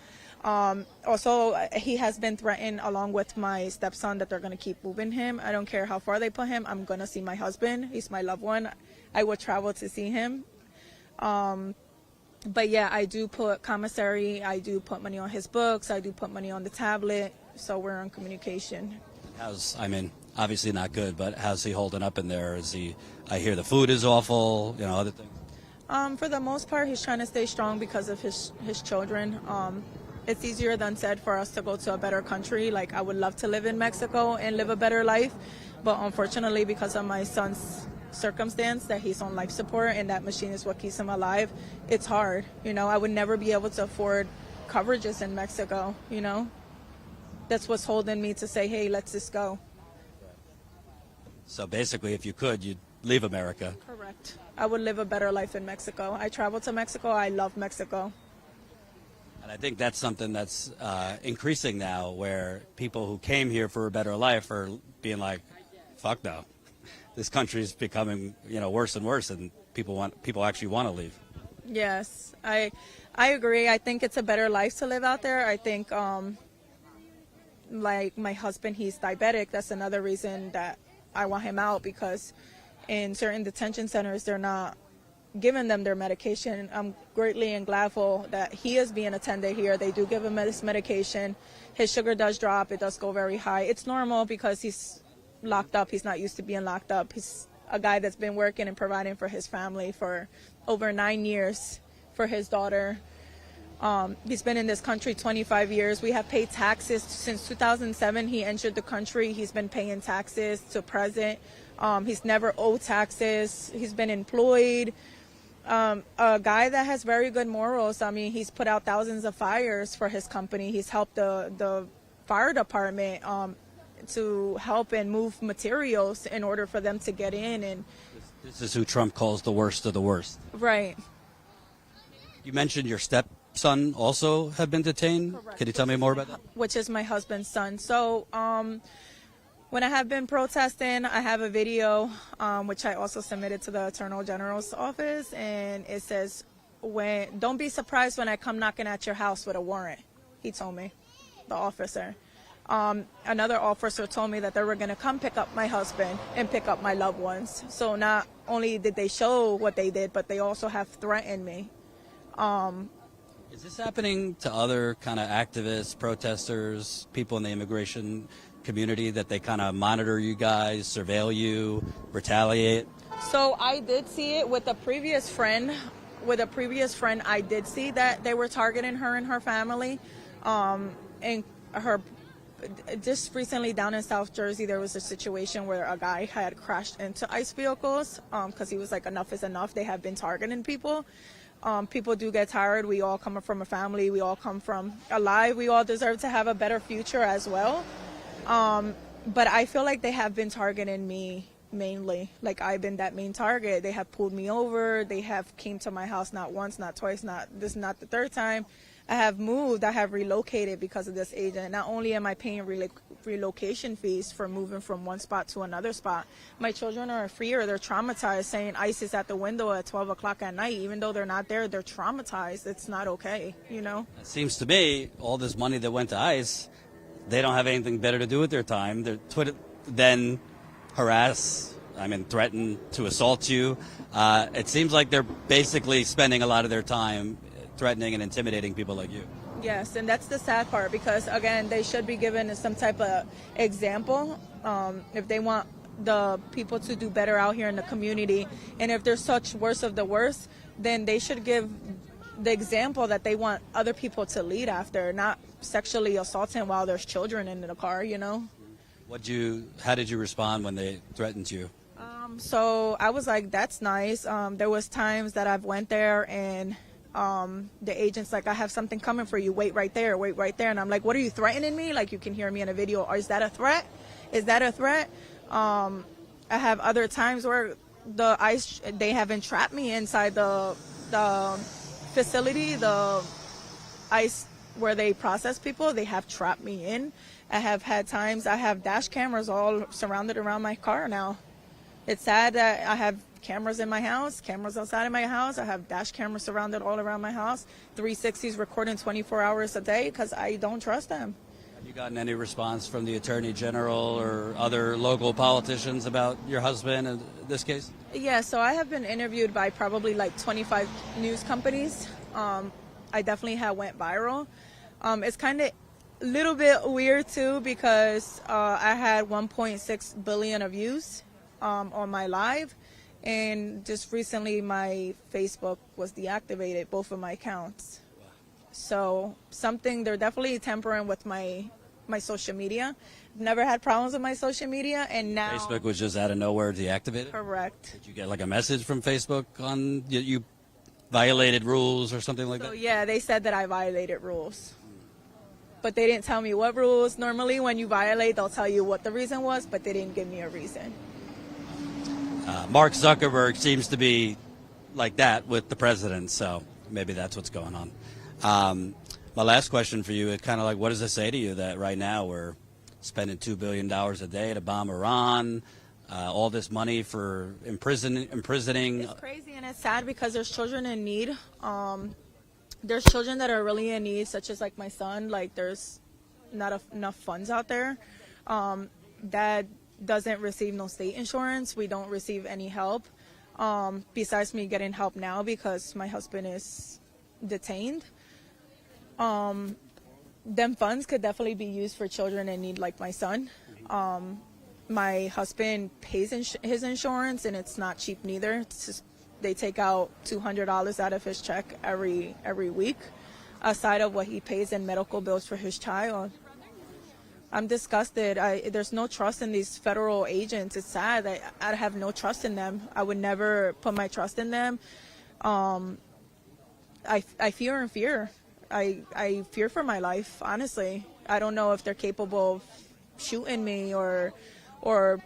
Also, he has been threatened along with my stepson that they're going to keep moving him. I don't care how far they put him. I'm going to see my husband. He's my loved one. I will travel to see him. But yeah, I do put commissary, I do put money on his books, I do put money on the tablet, so we're in communication. Obviously not good, but how's he holding up in there? I hear the food is awful, other things? For the most part, he's trying to stay strong because of his children. It's easier than said for us to go to a better country. I would love to live in Mexico and live a better life, but unfortunately, because of my son's circumstance that he's on life support and that machine is what keeps him alive, it's hard. I would never be able to afford coverages in Mexico. That's what's holding me to say, hey, let's just go. So basically, if you could, you'd leave America. Correct. I would live a better life in Mexico. I travel to Mexico. I love Mexico. And I think that's something that's increasing now, where people who came here for a better life are being like, fuck no. This country is becoming, worse and worse, and people actually want to leave. Yes, I agree. I think it's a better life to live out there. I think, my husband, he's diabetic. That's another reason that I want him out, because in certain detention centers, they're not giving them their medication. I'm greatly and gladful that he is being attended here. They do give him his medication. His sugar does drop. It does go very high. It's normal because he's locked up. He's not used to being locked up. He's a guy that's been working and providing for his family for over 9 years for his daughter. He's been in this country 25 years. We have paid taxes since 2007. He entered the country. He's been paying taxes to present. He's never owed taxes. He's been employed. A guy that has very good morals. He's put out thousands of fires for his company. He's helped the fire department to help and move materials in order for them to get in. And this is who Trump calls the worst of the worst. Right. You mentioned your stepson also have been detained. Correct. Can you tell me more about that? Which is my husband's son. So When I have been protesting, I have a video, which I also submitted to the Attorney General's office, and it says, don't be surprised when I come knocking at your house with a warrant, he told me, the officer. Another officer told me that they were going to come pick up my husband and pick up my loved ones. So not only did they show what they did, but they also have threatened me. Is this happening to other kind of activists, protesters, people in the immigration community, that they kind of monitor you guys, surveil you, retaliate? So I did see it with a previous friend. With a previous friend, I did see that they were targeting her and her family. And her, just recently down in South Jersey, there was a situation where a guy had crashed into ICE vehicles because he was like, enough is enough. They have been targeting people. People do get tired. We all come from a family. We all come from alive. We all deserve to have a better future as well. But I feel like they have been targeting me mainly. Like, I've been that main target. They have pulled me over. They have came to my house not once, not twice, this is not the third time. I have moved. I have relocated because of this agent. Not only am I paying relocation fees for moving from one spot to another spot, my children are in fear. They're traumatized, saying ICE is at the window at 12 o'clock at night. Even though they're not there, they're traumatized. It's not okay, you know? It seems to me all this money that went to ICE, they don't have anything better to do with their time. They're than harass, threaten to assault you. It seems like they're basically spending a lot of their time threatening and intimidating people like you. Yes, and that's the sad part, because again, they should be given some type of example if they want the people to do better out here in the community. And if they're such worst of the worst, then they should give the example that they want other people to lead after, not sexually assaulting while there's children in the car, you know? How did you respond when they threatened you? So I was like, that's nice. There was times that I've went there and the agent's like, I have something coming for you. Wait right there. Wait right there. And I'm like, what are you threatening me? Like, you can hear me in a video. Or is that a threat? Is that a threat? I have other times where the ICE, they have entrapped me inside the facility, the ICE where they process people. They have trapped me in. I have had times, I have dash cameras all surrounded around my car now. It's sad that I have cameras in my house, cameras outside of my house. I have dash cameras surrounded all around my house. 360s recording 24 hours a day because I don't trust them. Have you gotten any response from the Attorney General or other local politicians about your husband in this case? Yeah, so I have been interviewed by probably like 25 news companies. I definitely have went viral. It's kind of a little bit weird too, because I had 1.6 billion of views on my live. And just recently, my Facebook was deactivated, both of my accounts. So they're definitely tampering with my social media. Never had problems with my social media, and now Facebook was just out of nowhere deactivated? Correct. Did you get like a message from Facebook on you violated rules or something like that? Yeah, they said that I violated rules. But they didn't tell me what rules. Normally, when you violate, they'll tell you what the reason was, but they didn't give me a reason. Mark Zuckerberg seems to be like that with the president, so maybe that's what's going on. My last question for you is kind of like, what does it say to you that right now we're spending $2 billion a day to bomb Iran, all this money for imprisoning? It's crazy and it's sad because there's children in need. There's children that are really in need, such as like my son. Like, there's not enough funds out there. Dad doesn't receive no state insurance. We don't receive any help besides me getting help now because my husband is detained. Them funds could definitely be used for children in need like my son. My husband pays his insurance, and it's not cheap neither. It's just, they take out $200 out of his check every week, aside of what he pays in medical bills for his child. I'm disgusted. There's no trust in these federal agents. It's sad that I have no trust in them. I would never put my trust in them. I fear and fear. I fear for my life, honestly. I don't know if they're capable of shooting me or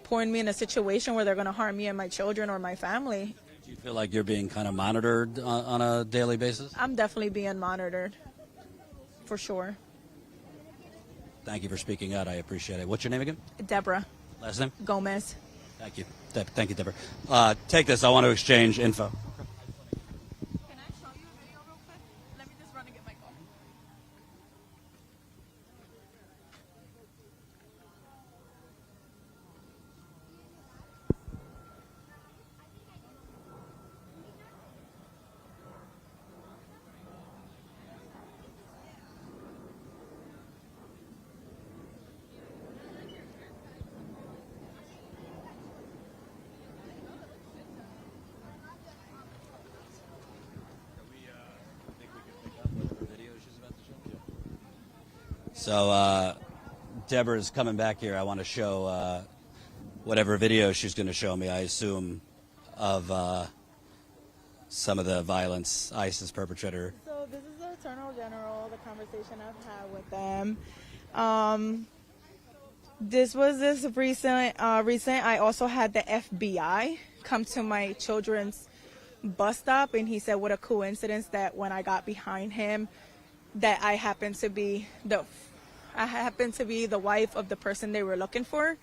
putting me in a situation where they're going to harm me and my children or my family. Do you feel like you're being kind of monitored on a daily basis? I'm definitely being monitored, for sure. Thank you for speaking out. I appreciate it. What's your name again? Deborah. Last name? Gomez. Thank you. Thank you, Deborah. Take this. I want to exchange info. Can I show you a video real quick? Let me just run and get my car. So Deborah's coming back here. I want to show whatever video she's going to show me, I assume, of some of the violence ISIS perpetrator. So this is the Attorney General, the conversation I've had with them. This was this recent. I also had the FBI come to my children's bus stop, and he said, what a coincidence that when I got behind him, that I happened to be the wife of the person they were looking for.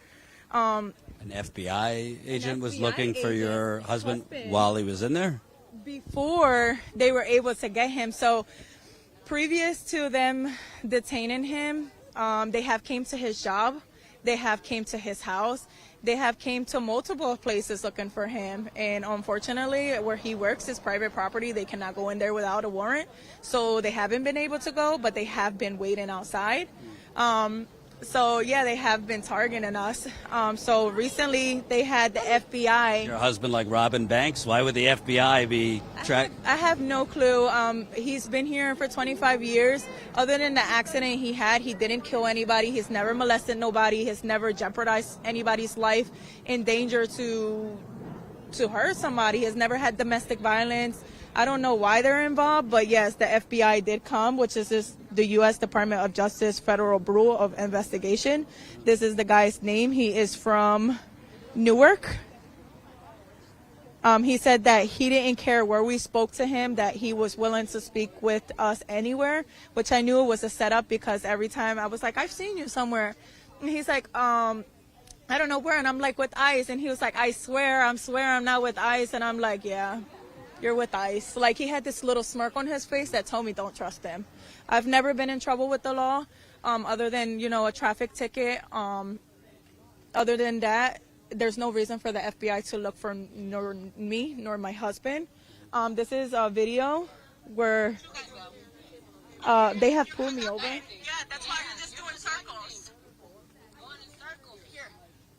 An FBI agent was FBI looking for your husband while he was in there? Before they were able to get him. So previous to them detaining him, they have came to his job. They have came to his house. They have came to multiple places looking for him. And unfortunately, where he works is private property. They cannot go in there without a warrant. So they haven't been able to go, but they have been waiting outside. So yeah, they have been targeting us. So recently they had the FBI. Your husband like robbing banks? Why would the FBI be tracked? I have no clue. He's been here for 25 years. Other than the accident he had, he didn't kill anybody. He's never molested nobody. He's never jeopardized anybody's life in danger to hurt somebody. He has never had domestic violence. I don't know why they're involved, but yes, the FBI did come, which is the U.S. Department of Justice Federal Bureau of Investigation. This is the guy's name. He is from Newark. He said that he didn't care where we spoke to him, that he was willing to speak with us anywhere, which I knew it was a setup because every time I was like, I've seen you somewhere. And he's like, I don't know where. And I'm like, with ICE. And he was like, I swear I'm not with ICE. And I'm like, yeah. You're with ICE. Like, he had this little smirk on his face that told me don't trust him. I've never been in trouble with the law, other than, a traffic ticket. Other than that, there's no reason for the FBI to look for nor me nor my husband. This is a video where they have pulled me over. Yeah, that's why you're just doing circles. Going in circles. Here,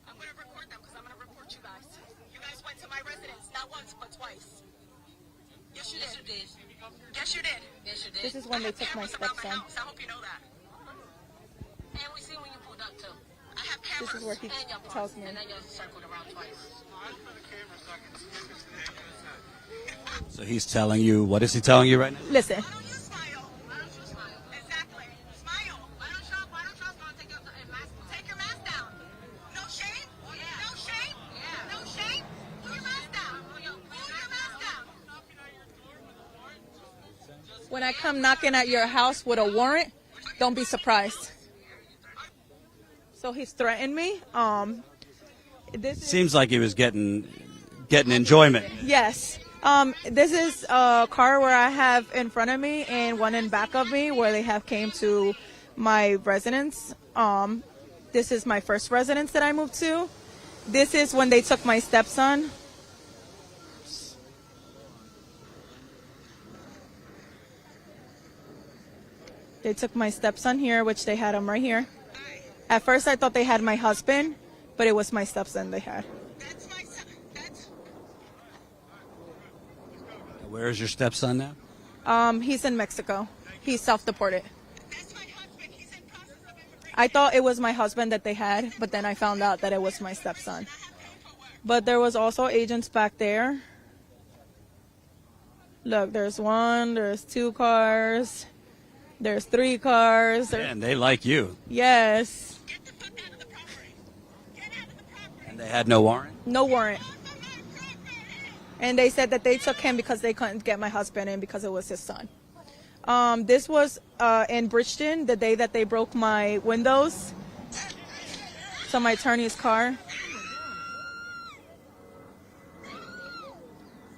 I'm going to record them because I'm going to report you guys. You guys went to my residence, not once, but twice. Yes, you did. Yes, you did. Yes, you did. This is when they took my stepson. I hope you know that. And we see when you pulled up, too. I have cameras. This is where he tells me. And then you circled around twice. So he's telling you, what is he telling you right now? Listen. Why don't you smile? Why don't you smile? Exactly. Smile. Why don't you take your mask down? No shame? No shame? No shame? Put your mask down. Put your mask down. When I come knocking at your house with a warrant, don't be surprised. So he's threatened me. Seems like he was getting enjoyment. Yes. This is a car where I have in front of me and one in back of me where they have came to my residence. This is my first residence that I moved to. This is when they took my stepson. They took my stepson here, which they had him right here. At first I thought they had my husband, but it was my stepson they had. That's my son. Where is your stepson now? He's in Mexico. He's self-deported. That's my husband. He's in process of immigration. I thought it was my husband that they had, but then I found out that it was my stepson. But there was also agents back there. Look, there's one, there's 2 cars, there's 3 cars. And they like you. Yes. Get the fuck out of the property. Get out of the property. And they had no warrant? No warrant. And they said that they took him because they couldn't get my husband in because it was his son. This was in Bridgeton, the day that they broke my windows. So my attorney's car.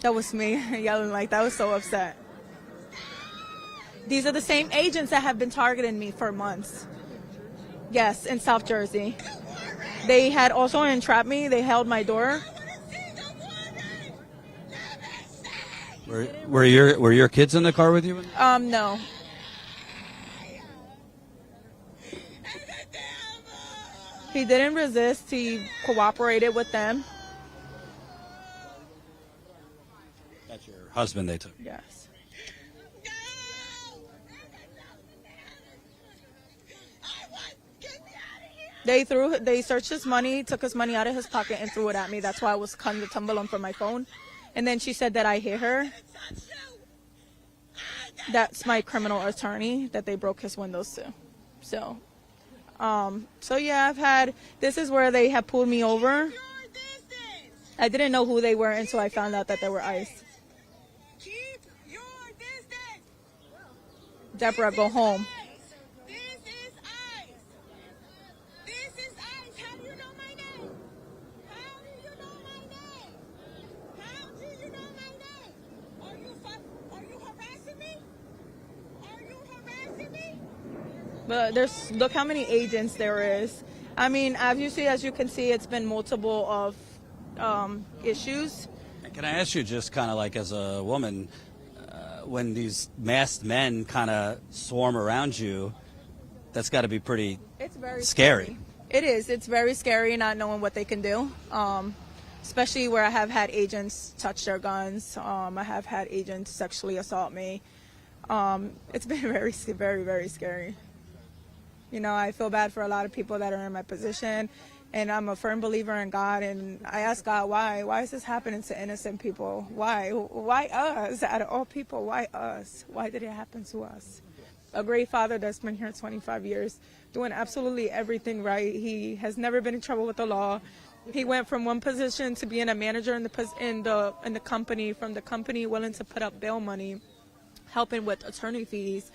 That was me yelling like that. I was so upset. These are the same agents that have been targeting me for months. Yes, in South Jersey. They had also entrapped me. They held my door. Were your kids in the car with you? No. He didn't resist. He cooperated with them. That's your husband they took. Yes. They searched his money, took his money out of his pocket and threw it at me. That's why I was kind of tumbling for my phone. And then she said that I hit her. That's my criminal attorney that they broke his windows to. So yeah, this is where they have pulled me over. I didn't know who they were until I found out that they were ICE. Keep your distance. Deborah, go home. This is ICE. This is ICE. How do you know my name? How do you know my name? How do you know my name? Are you harassing me? Are you harassing me? But look how many agents there is. I mean, as you can see, it's been multiple of issues. Can I ask you, just kind of like as a woman, when these masked men kind of swarm around you, that's got to be pretty scary. It is. It's very scary not knowing what they can do, especially where I have had agents touch their guns. I have had agents sexually assault me. It's been very, very, very scary. You know, I feel bad for a lot of people that are in my position, and I'm a firm believer in God, and I ask God, why? Why is this happening to innocent people? Why? Why us? Out of all people, why us? Why did it happen to us? A great father that's been here 25 years, doing absolutely everything right. He has never been in trouble with the law. He went from one position to being a manager in the company, from the company willing to put up bail money, helping with attorney fees.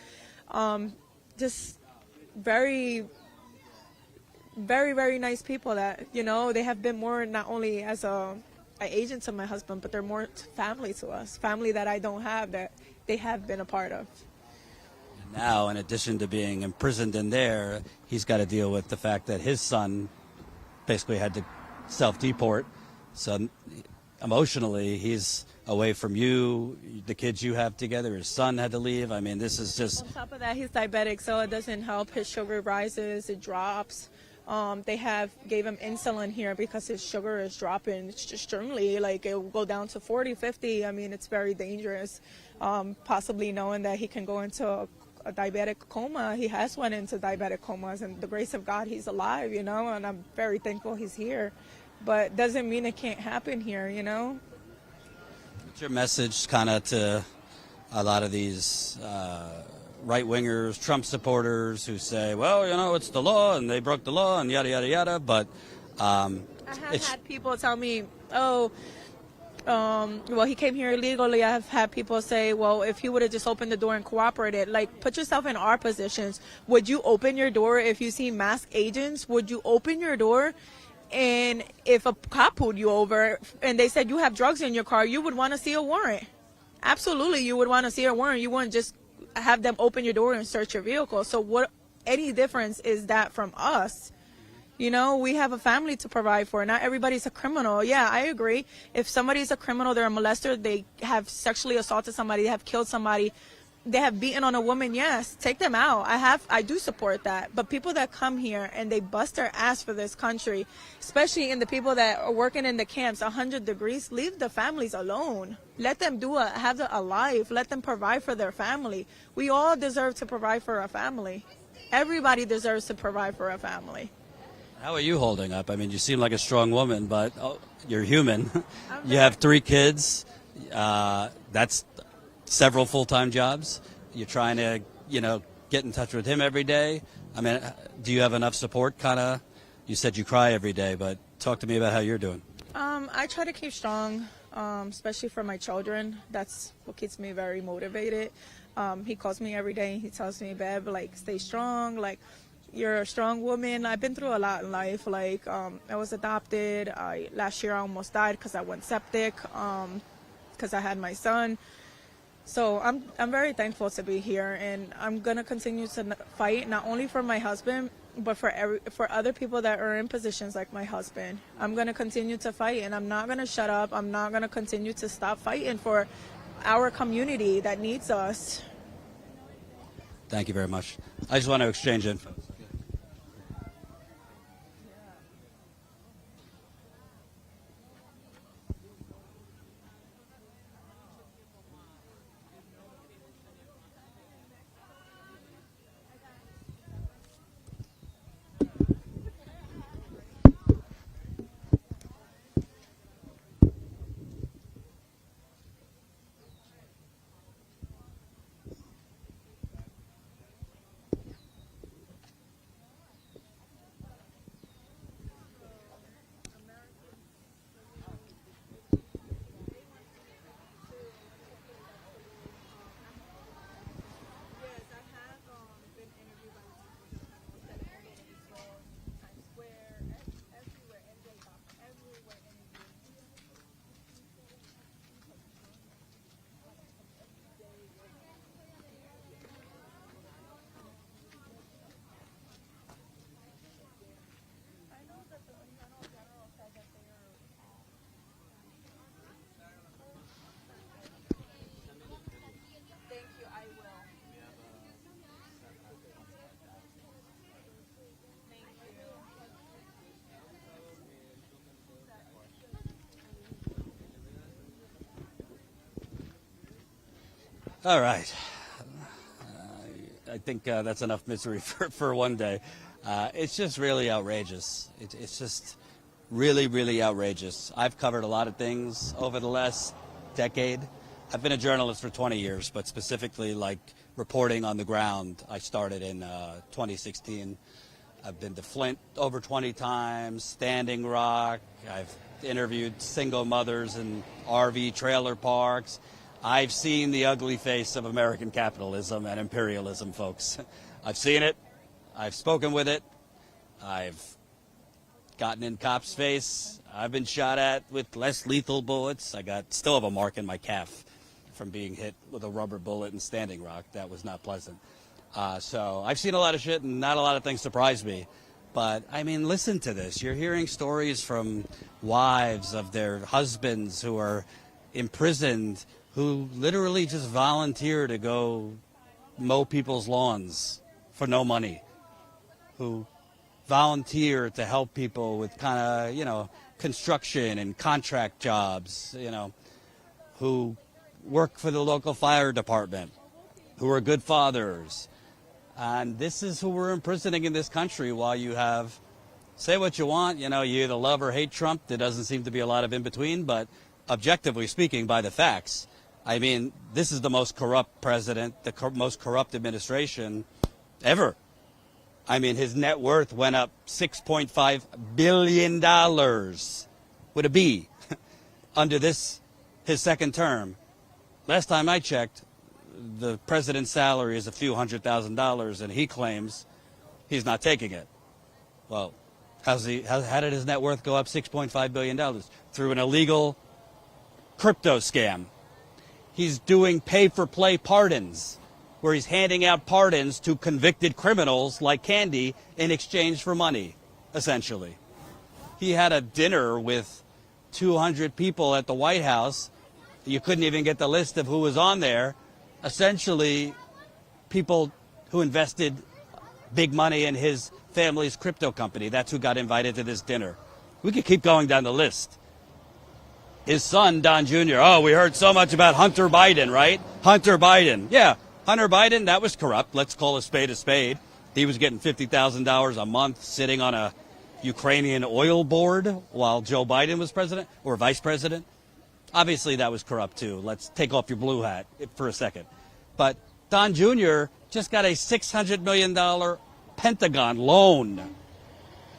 Just very, very, very nice people that, you know, they have been more not only as an agent to my husband, but they're more family to us, family that I don't have that they have been a part of. And now, in addition to being imprisoned in there, he's got to deal with the fact that his son basically had to self-deport. So emotionally, he's away from you, the kids you have together. His son had to leave. I mean, this is just... On top of that, he's diabetic, so it doesn't help. His sugar rises, it drops. They gave him insulin here because his sugar is dropping extremely. Like, it will go down to 40, 50. I mean, it's very dangerous. Possibly knowing that he can go into a diabetic coma. He has went into diabetic comas, and the grace of God, he's alive, you know, and I'm very thankful he's here. But doesn't mean it can't happen here, you know. What's your message kind of to a lot of these right-wingers, Trump supporters who say, well, you know, it's the law and they broke the law and yada, yada, yada, but... I have had people tell me, well, he came here illegally. I have had people say, well, if he would have just opened the door and cooperated, like, put yourself in our positions. Would you open your door if you see masked agents? Would you open your door? And if a cop pulled you over and they said you have drugs in your car, you would want to see a warrant. Absolutely, you would want to see a warrant. You wouldn't just have them open your door and search your vehicle. So what any difference is that from us? You know, we have a family to provide for. Not everybody's a criminal. Yeah, I agree. If somebody's a criminal, they're a molester, they have sexually assaulted somebody, they have killed somebody, they have beaten on a woman, yes, take them out. I do support that. But people that come here and they bust their ass for this country, especially in the people that are working in the camps, 100 degrees, leave the families alone. Let them have a life. Let them provide for their family. We all deserve to provide for our family. Everybody deserves to provide for a family. How are you holding up? I mean, you seem like a strong woman, but you're human. You have 3 kids. That's several full-time jobs. You're trying to, you know, get in touch with him every day. I mean, do you have enough support? Kind of, you said you cry every day, but talk to me about how you're doing. I try to keep strong, especially for my children. That's what keeps me very motivated. He calls me every day. He tells me, babe, like, stay strong. Like, you're a strong woman. I've been through a lot in life. Like, I was adopted. Last year I almost died because I went septic, because I had my son. So I'm very thankful to be here, and I'm gonna continue to fight, not only for my husband, but for other people that are in positions like my husband. I'm gonna continue to fight, and I'm not gonna shut up. I'm not gonna continue to stop fighting for our community that needs us. Thank you very much. I just want to exchange info. All right. I think that's enough misery for one day. It's just really outrageous. It's just really, really outrageous. I've covered a lot of things over the last decade. I've been a journalist for 20 years, but specifically like reporting on the ground, I started in 2016. I've been to Flint over 20 times, Standing Rock. I've interviewed single mothers in RV trailer parks. I've seen the ugly face of American capitalism and imperialism, folks. I've seen it. I've spoken with it. I've gotten in cops' face. I've been shot at with less lethal bullets. Still have a mark in my calf from being hit with a rubber bullet in Standing Rock. That was not pleasant. So I've seen a lot of shit, and not a lot of things surprise me. But, I mean, listen to this. You're hearing stories from wives of their husbands who are imprisoned, who literally just volunteer to go mow people's lawns for no money, who volunteer to help people with kind of, construction and contract jobs, who work for the local fire department, who are good fathers. And this is who we're imprisoning in this country while you have, say what you want, you either love or hate Trump. There doesn't seem to be a lot of in between, but objectively speaking, by the facts, I mean, this is the most corrupt president, most corrupt administration ever. I mean, his net worth went up $6.5 billion with a B under his second term. Last time I checked, the president's salary is a few $100,000, and he claims he's not taking it. Well, how did his net worth go up $6.5 billion? Through an illegal crypto scam. He's doing pay-for-play pardons, where he's handing out pardons to convicted criminals like candy in exchange for money, essentially. He had a dinner with 200 people at the White House. You couldn't even get the list of who was on there. Essentially, people who invested big money in his family's crypto company. That's who got invited to this dinner. We could keep going down the list. His son, Don Jr., we heard so much about Hunter Biden, right? Hunter Biden. Yeah, Hunter Biden, that was corrupt. Let's call a spade a spade. He was getting $50,000 a month sitting on a Ukrainian oil board while Joe Biden was president or vice president. Obviously, that was corrupt, too. Let's take off your blue hat for a second. But Don Jr. just got a $600 million Pentagon loan.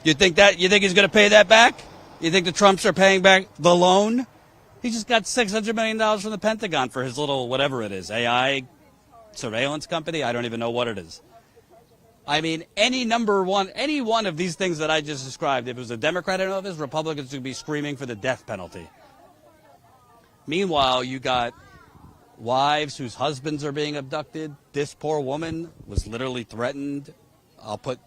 You think he's going to pay that back? You think the Trumps are paying back the loan? He just got $600 million from the Pentagon for his little, whatever it is, AI surveillance company. I don't even know what it is. I mean, any one of these things that I just described, if it was a Democrat in office, Republicans would be screaming for the death penalty. Meanwhile, you got wives whose husbands are being abducted. This poor woman was literally threatened. I'll put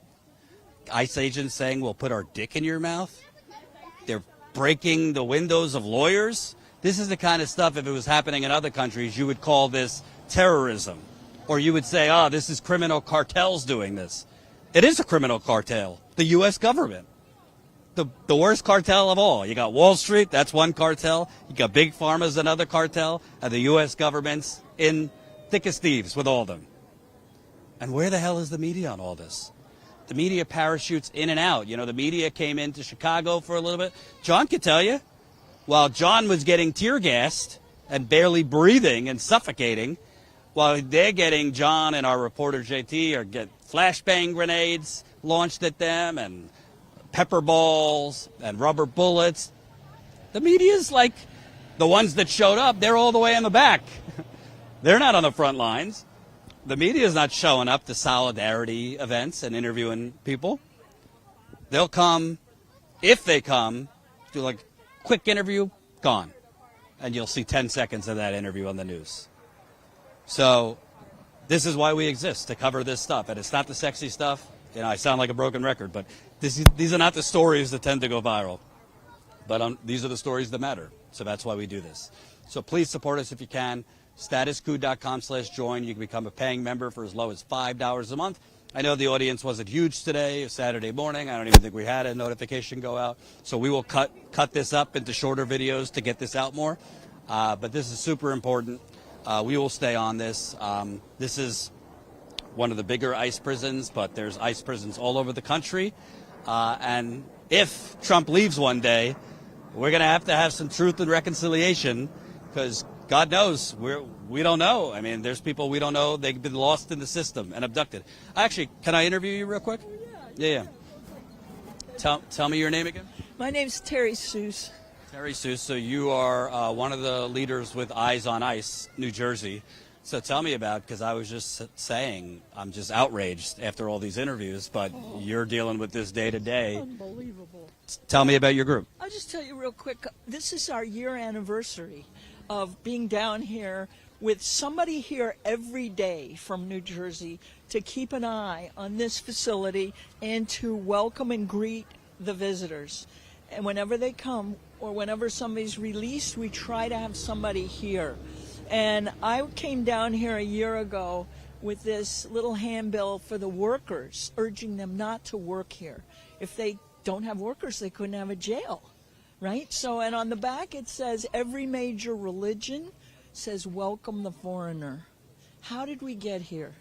ICE agents saying, we'll put our dick in your mouth. They're breaking the windows of lawyers. This is the kind of stuff, if it was happening in other countries, you would call this terrorism. Or you would say, oh, this is criminal cartels doing this. It is a criminal cartel, the U.S. government. The worst cartel of all. You got Wall Street, that's one cartel. You got Big Pharma's another cartel. And the U.S. government's in thick as thieves with all of them. And where the hell is the media on all this? The media parachutes in and out. You know, the media came into Chicago for a little bit. John could tell you, while John was getting tear gassed and barely breathing and suffocating, while they're getting, John and our reporter JT are get flashbang grenades launched at them and pepper balls and rubber bullets. The media's like the ones that showed up, they're all the way in the back. They're not on the front lines. The media's not showing up to solidarity events and interviewing people. They'll come, if they come, do like a quick interview, gone. And you'll see 10 seconds of that interview on the news. So this is why we exist, to cover this stuff. And it's not the sexy stuff. You know, I sound like a broken record, but these are not the stories that tend to go viral. But these are the stories that matter. So that's why we do this. So please support us if you can. Statuscoup.com/join. You can become a paying member for as low as $5 a month. I know the audience wasn't huge today, Saturday morning. I don't even think we had a notification go out. So we will cut this up into shorter videos to get this out more. But this is super important. We will stay on this. This is one of the bigger ICE prisons, but there's ICE prisons all over the country. And if Trump leaves one day, we're going to have some truth and reconciliation, because God knows, we don't know. I mean, there's people we don't know. They've been lost in the system and abducted. Actually, can I interview you real quick? Yeah. Tell me your name again. My name's Terry Seuss. Terry Seuss, so you are one of the leaders with Eyes on ICE, New Jersey. So tell me about, because I was just saying, I'm just outraged after all these interviews, but you're dealing with this day to day. Unbelievable. Tell me about your group. I'll just tell you real quick, this is our year anniversary of being down here with somebody here every day from New Jersey to keep an eye on this facility and to welcome and greet the visitors. And whenever they come, or whenever somebody's released, we try to have somebody here. And I came down here a year ago with this little handbill for the workers, urging them not to work here. If they don't have workers, they couldn't have a jail, right? So, and on the back it says, every major religion says, welcome the foreigner. How did we get here?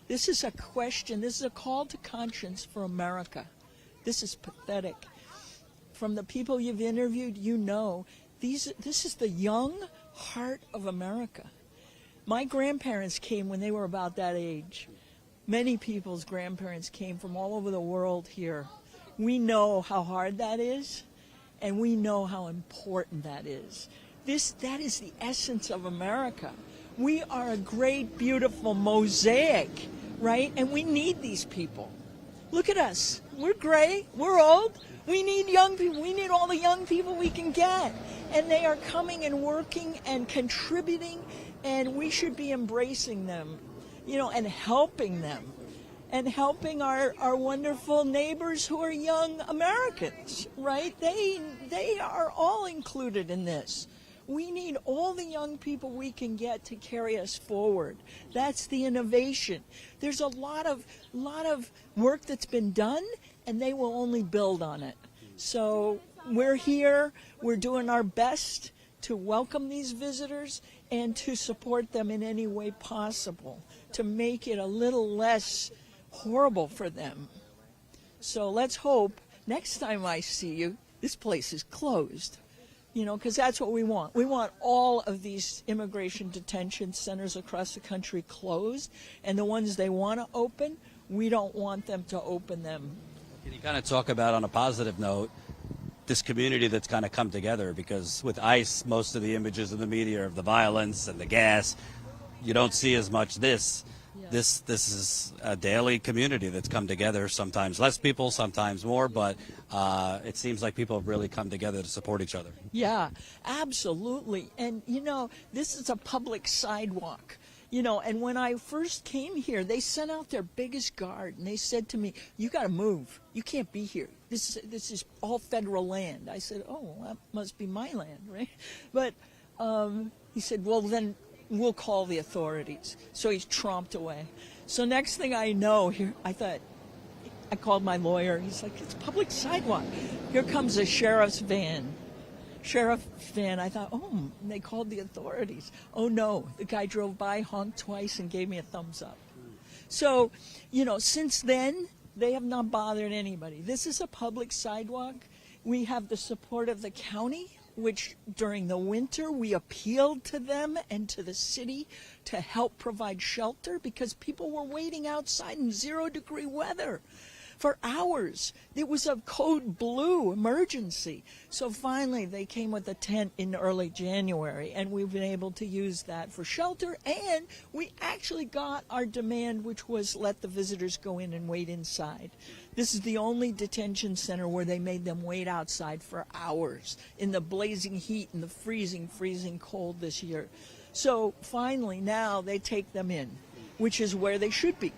This is a question, this is a call to conscience for America. This is pathetic. From the people you've interviewed, you know, this is the young heart of America. My grandparents came when they were about that age. Many people's grandparents came from all over the world here. We know how hard that is, and we know how important that is. That is the essence of America. We are a great, beautiful mosaic, right? And we need these people. Look at us. We're gray. We're old. We need young people. We need all the young people we can get. And they are coming and working and contributing, and we should be embracing them, you know, and helping them. And helping our wonderful neighbors who are young Americans, right? They are all included in this. We need all the young people we can get to carry us forward. That's the innovation. There's a lot of work that's been done, and they will only build on it. So we're here. We're doing our best to welcome these visitors and to support them in any way possible, to make it a little less horrible for them. So let's hope next time I see you, this place is closed. You know, because that's what we want. We want all of these immigration detention centers across the country closed, and the ones they want to open, we don't want them to open them. Can you kind of talk about, on a positive note, this community that's kind of come together? Because with ICE, most of the images in the media are of the violence and the gas. You don't see as much this. This is a daily community that's come together. Sometimes less people, sometimes more, but it seems like people have really come together to support each other. Yeah, absolutely. And, this is a public sidewalk. And when I first came here, they sent out their biggest guard, and they said to me, "You got to move. You can't be here. This is all federal land." I said, "Oh, that must be my land, right?" But he said, "Well, then we'll call the authorities." So he's tromped away. So next thing I know, here I called my lawyer. He's like, "It's public sidewalk." Here comes a sheriff's van. I thought, oh, they called the authorities. Oh, no, the guy drove by, honked twice, and gave me a thumbs up. So, since then, they have not bothered anybody. This is a public sidewalk. We have the support of the county, which during the winter we appealed to them and to the city to help provide shelter because people were waiting outside in 0-degree weather for hours. It was a code blue emergency. So finally they came with a tent in early January, and we've been able to use that for shelter, and we actually got our demand, which was let the visitors go in and wait inside. This is the only detention center where they made them wait outside for hours in the blazing heat and the freezing cold this year. So finally now they take them in, which is where they should be.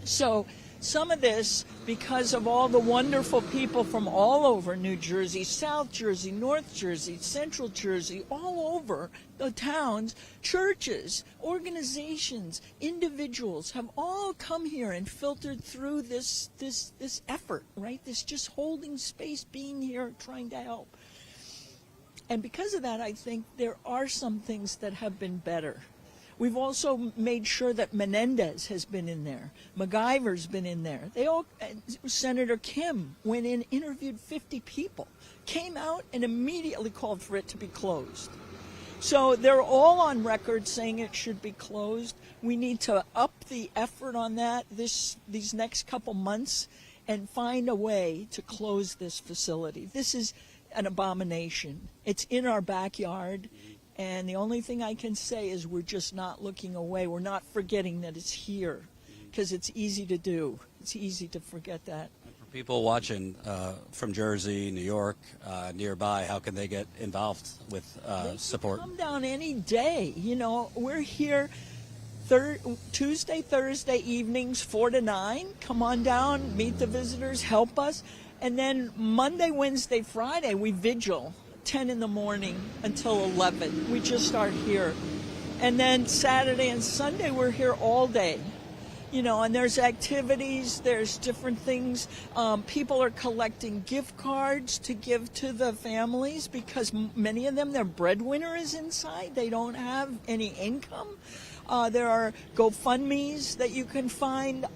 So some of this, because of all the wonderful people from all over New Jersey, South Jersey, North Jersey, Central Jersey, all over the towns, churches, organizations, individuals have all come here and filtered through this effort, right? This just holding space, being here, trying to help. And because of that, I think there are some things that have been better. We've also made sure that Menendez has been in there. MacGyver's been in there. Senator Kim went in, interviewed 50 people, came out and immediately called for it to be closed. So they're all on record saying it should be closed. We need to up the effort on that these next couple months and find a way to close this facility. This is an abomination. It's in our backyard. And the only thing I can say is we're just not looking away. We're not forgetting that it's here, because it's easy to do. It's easy to forget that. For people watching from Jersey, New York, nearby, how can they get involved with support? Come down any day. We're here Tuesday, Thursday evenings, 4 to 9. Come on down, meet the visitors, help us. And then Monday, Wednesday, Friday, we vigil. 10 in the morning until 11. We just start here. And then Saturday and Sunday, we're here all day. And there's activities, there's different things. People are collecting gift cards to give to the families because many of them, their breadwinner is inside. They don't have any income. There are GoFundMes that you can find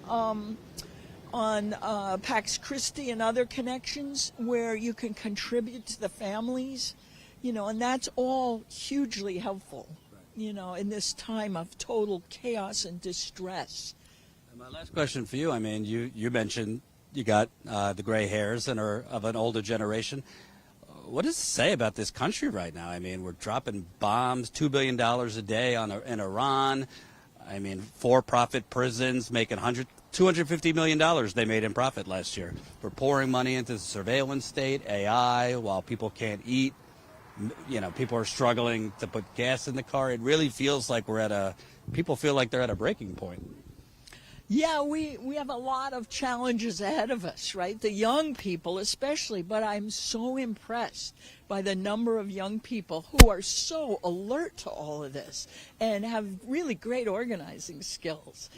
on Pax Christi and other connections where you can contribute to the families, and that's all hugely helpful, in this time of total chaos and distress. And my last question for you, you mentioned you got the gray hairs and are of an older generation. What does it say about this country right now? We're dropping bombs, $2 billion a day in Iran. For-profit prisons making $250 million they made in profit last year. We're pouring money into the surveillance state, AI, while people can't eat. People are struggling to put gas in the car. It really feels like people feel like they're at a breaking point. Yeah, we have a lot of challenges ahead of us, right? The young people especially, but I'm so impressed by the number of young people who are so alert to all of this and have really great organizing skills.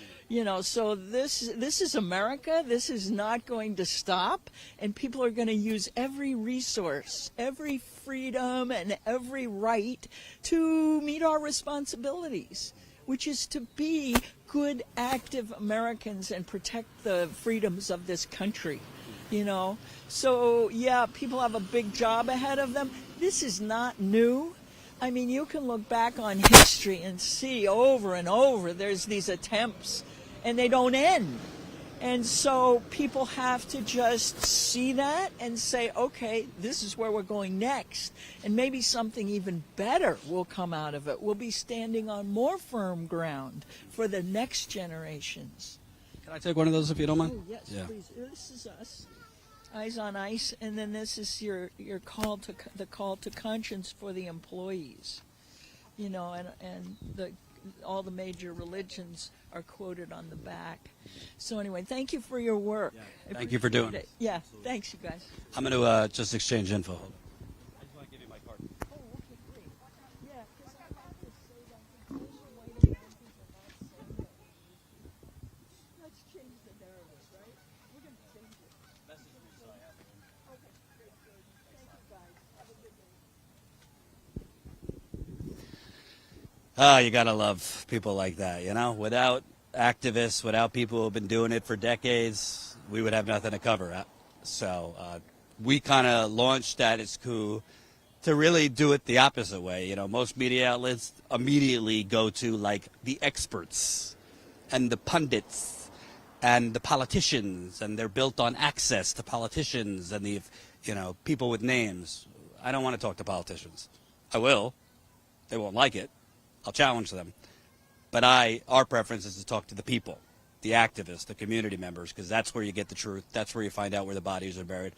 So this is America. This is not going to stop, and people are going to use every resource, every freedom, and every right to meet our responsibilities, which is to be good, active Americans and protect the freedoms of this country, So, yeah, people have a big job ahead of them. This is not new. You can look back on history and see over and over there's these attempts, and they don't end. And so people have to just see that and say, okay, this is where we're going next. And maybe something even better will come out of it. We'll be standing on more firm ground for the next generations. Can I take one of those if you don't mind? Oh, yes, Yeah. please. This is us, Eyes on Ice, and then this is your call to the call to conscience for the employees. You know, and all the major religions are quoted on the back. So anyway, thank you for your work. Yeah. Thank you for doing it. Yeah, thanks, you guys. I'm going to just exchange info. I just want to give you my card. Oh, okay, great. Yeah, because I have to say that the person waiting on people not saying that. Let's change the narrative, right? We're going to change it. Okay, great, good. Thank you, guys. Have a good day. You got to love people like that, you know? Without activists, without people who have been doing it for decades, we would have nothing to cover. So we kind of launched Status Coup to really do it the opposite way. You know, most media outlets immediately go to, like, the experts and the pundits and the politicians, and they're built on access to politicians and the, you know, people with names. I don't want to talk to politicians. I will. They won't like it. I'll challenge them. But our preference is to talk to the people, the activists, the community members, because that's where you get the truth. That's where you find out where the bodies are buried.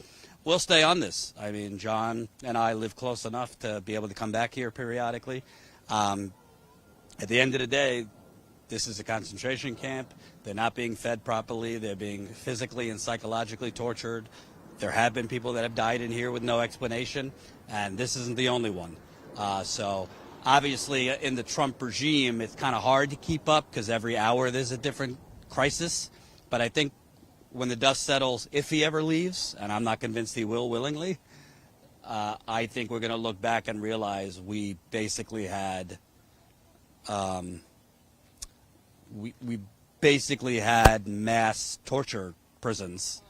We'll stay on this. I mean, John and I live close enough to be able to come back here periodically. At the end of the day, this is a concentration camp. They're not being fed properly. They're being physically and psychologically tortured. There have been people that have died in here with no explanation, and this isn't the only one. So obviously, in the Trump regime, it's kind of hard to keep up because every hour there's a different crisis. But I think when the dust settles, if he ever leaves, and I'm not convinced he will willingly, I think we're going to look back and realize we basically had we basically had mass torture prisons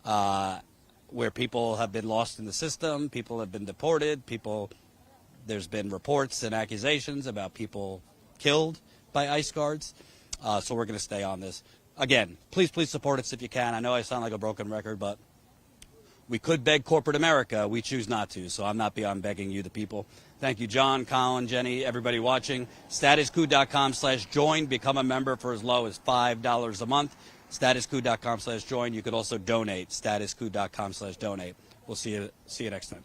where people have been lost in the system, people have been deported, there's been reports and accusations about people killed by ICE guards. So we're going to stay on this. Again, please support us if you can. I know I sound like a broken record, but we could beg corporate America. We choose not to, so I'm not beyond begging you, the people. Thank you, John, Colin, Jenny, everybody watching. StatusCout.com/join. Become a member for as low as $5 a month. StatusCout.com/join. You could also donate. StatusCout.com/donate. We'll see you next time.